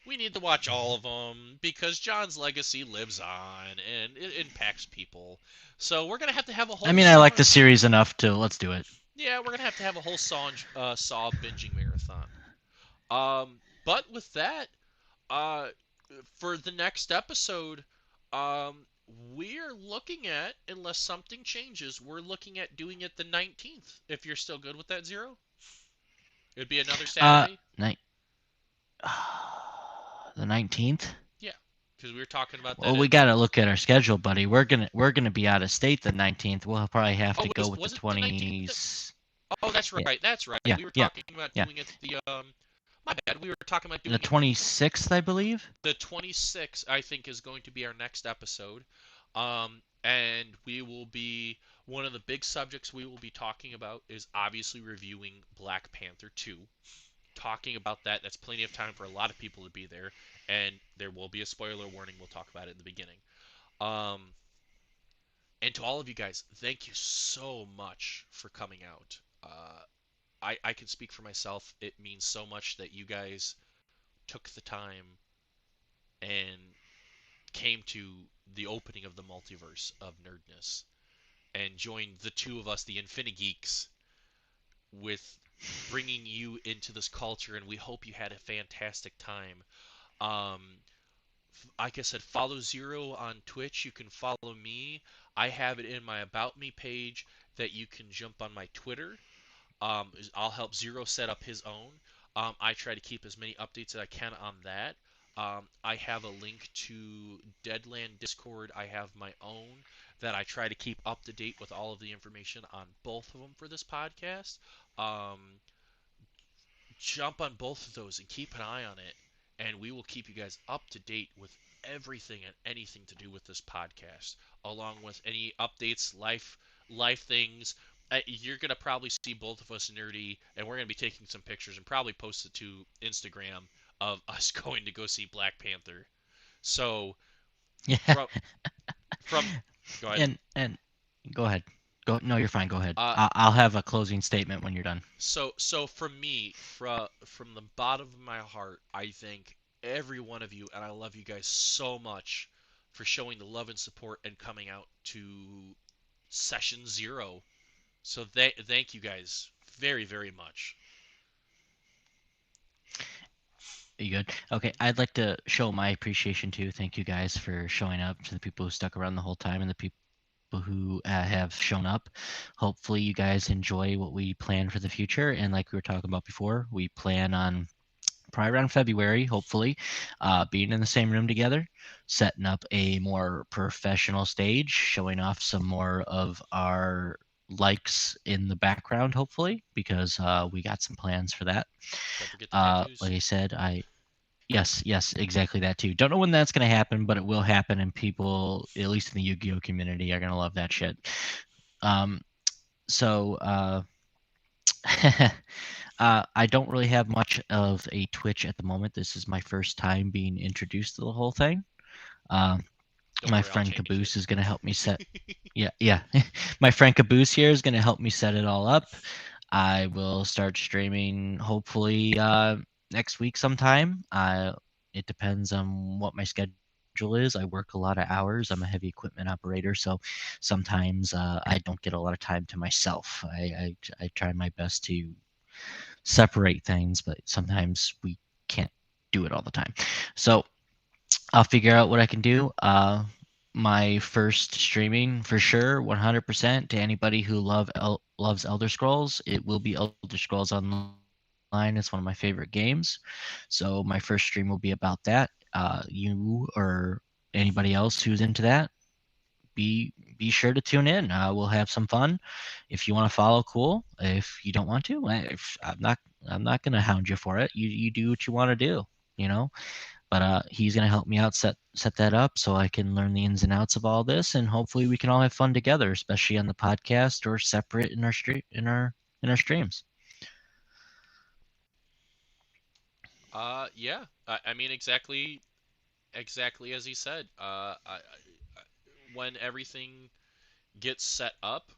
we need to watch all of them because John's legacy lives on and it impacts people. So we're gonna have a I whole mean, I Saw. like the series enough to let's do it. Yeah, we're gonna have a whole Saw binging marathon. But with that, uh, for the next episode, um, we're looking at, unless something changes, we're looking at doing it the 19th. If you're still good with that, Zero, it'd be another Saturday. Night. The 19th. Yeah, because we were talking about that. Well, we gotta look at our schedule, buddy. We're gonna be out of state the 19th. We'll probably have Oh, to go with the was it the 19th? 20s. Oh, that's Yeah, right. That's right. yeah, We were yeah, talking about yeah. doing it my bad. We were talking about The doing it 26th, I believe. the 26th, I think, is going to be our next episode. And we will be one of the big subjects we will be talking about is obviously reviewing Black Panther 2. Talking about that, that's plenty of time for a lot of people to be there, and there will be a spoiler warning. We'll talk about it in the beginning. Um, and to all of you guys, thank you so much for coming out. I can speak for myself. It means so much that you guys took the time and came to the opening of the multiverse of Nerdness and joined the two of us, the Infinigeeks, with bringing you into this culture. And we hope you had a fantastic time. Um, like I said, follow Zero on Twitch. You can follow me. I have it in my About Me page that you can jump on my Twitter. I'll help Zero set up his own. I try to keep as many updates as I can on that. I have a link to Deadland Discord. I have my own that I try to keep up to date with all of the information on both of them for this podcast. Um, Jump on both of those and keep an eye on it, and we will keep you guys up to date with everything and anything to do with this podcast, along with any updates, life things. You're gonna probably see both of us nerdy, and we're gonna be taking some pictures and probably post it to Instagram of us going to go see Black Panther. So Yeah. from go ahead. And go ahead. Go. No, you're fine. Go ahead. Uh, I'll have a closing statement when you're done. so for me, from the bottom of my heart, I thank every one of you, and I love you guys so much for showing the love and support and coming out to session 0. So thank you guys very, very much. Are you good? Okay, I'd like to show my appreciation too. Thank you guys for showing up, to the people who stuck around the whole time and the people who have shown up. Hopefully you guys enjoy what we plan for the future. And like we were talking about before, we plan on probably around February, hopefully, being in the same room together, setting up a more professional stage, showing off some more of our likes in the background, hopefully, because we got some plans for that. Don't forget the tattoos. Like I said, yes, exactly that too. Don't know when that's gonna happen, but it will happen, and people, at least in the Yu-Gi-Oh community, are gonna love that shit. Um, so I don't really have much of a Twitch at the moment. This is my first time being introduced to the whole thing. My friend Caboose is gonna help me set. Yeah. My friend Caboose here is gonna help me set it all up. I will start streaming hopefully next week sometime. It depends on what my schedule is. I work a lot of hours. I'm a heavy equipment operator, so sometimes I don't get a lot of time to myself. I try my best to separate things, but sometimes we can't do it all the time. So I'll figure out what I can do. My first streaming for sure, 100% to anybody who loves Elder Scrolls. It will be Elder Scrolls Online. It's one of my favorite games. So my first stream will be about that. You or anybody else who's into that, be sure to tune in. We'll have some fun. If you want to follow, cool. If you don't want to, I'm not gonna hound you for it. You do what you want to do, you know. But he's gonna help me out set that up so I can learn the ins and outs of all this, and hopefully we can all have fun together, especially on the podcast or separate in our streams. Yeah. I mean exactly as he said. When everything gets set up,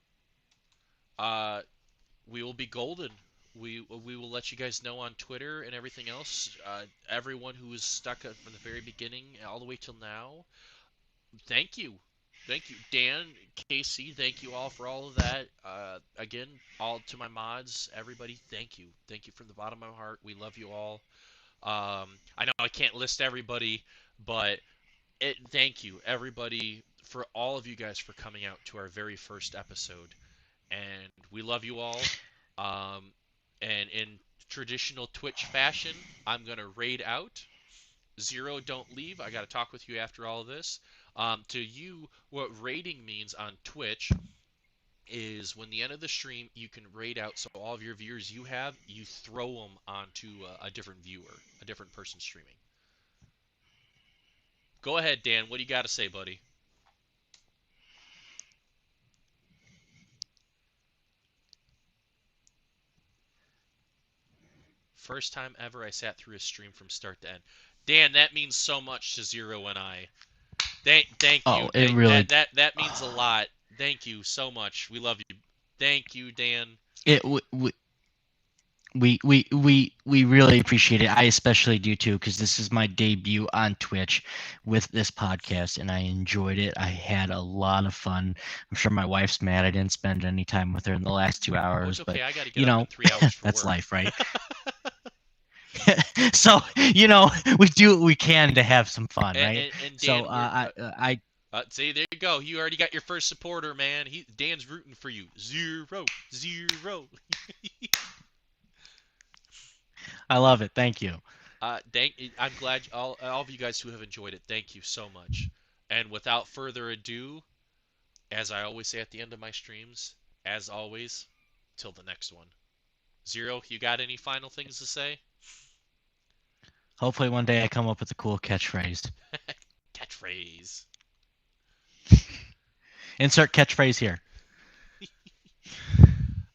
we will be golden. We will let you guys know on Twitter and everything else. Everyone who was stuck from the very beginning all the way till now, thank you. Thank you, Dan, Casey. Thank you all for all of that. Again, all to my mods, everybody. Thank you. Thank you from the bottom of my heart. We love you all. I know I can't list everybody, but thank you, everybody, for all of you guys for coming out to our very first episode. And we love you all. And in traditional Twitch fashion, I'm going to raid out. Zero, don't leave. I got to talk with you after all of this. To you, what raiding means on Twitch is when the end of the stream, you can raid out. So all of your viewers you have, you throw them onto a different viewer, a different person streaming. Go ahead, Dan. What do you got to say, buddy? First time ever I sat through a stream from start to end. Dan, that means so much to Zero and I. Thank you. Oh, it really that means a lot. Thank you so much. We love you. Thank you, Dan. We really appreciate it. I especially do too, because this is my debut on Twitch with this podcast, and I enjoyed it. I had a lot of fun. I'm sure my wife's mad I didn't spend any time with her in the last 2 hours, okay. But I gotta get up in 3 hours for that's work. life, right? So we do what we can to have some fun, right? And so Dan, I see, there you go. You already got your first supporter, man. Dan's rooting for you. Zero. I love it. Thank you. I'm glad all of you guys who have enjoyed it. Thank you so much. And without further ado, as I always say at the end of my streams, as always, till the next one. Zero, you got any final things to say? Hopefully one day I come up with a cool catchphrase. Catchphrase. Insert catchphrase here. All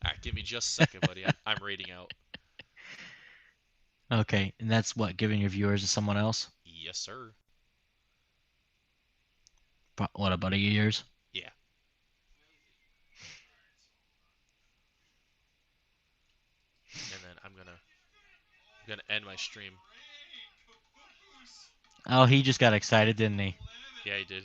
right, give me just a second, buddy. I'm rating out. Okay, and that's what, giving your viewers to someone else? Yes, sir. What, a buddy of yours? Yeah. I'm gonna end my stream. Oh, he just got excited, didn't he? Yeah, he did.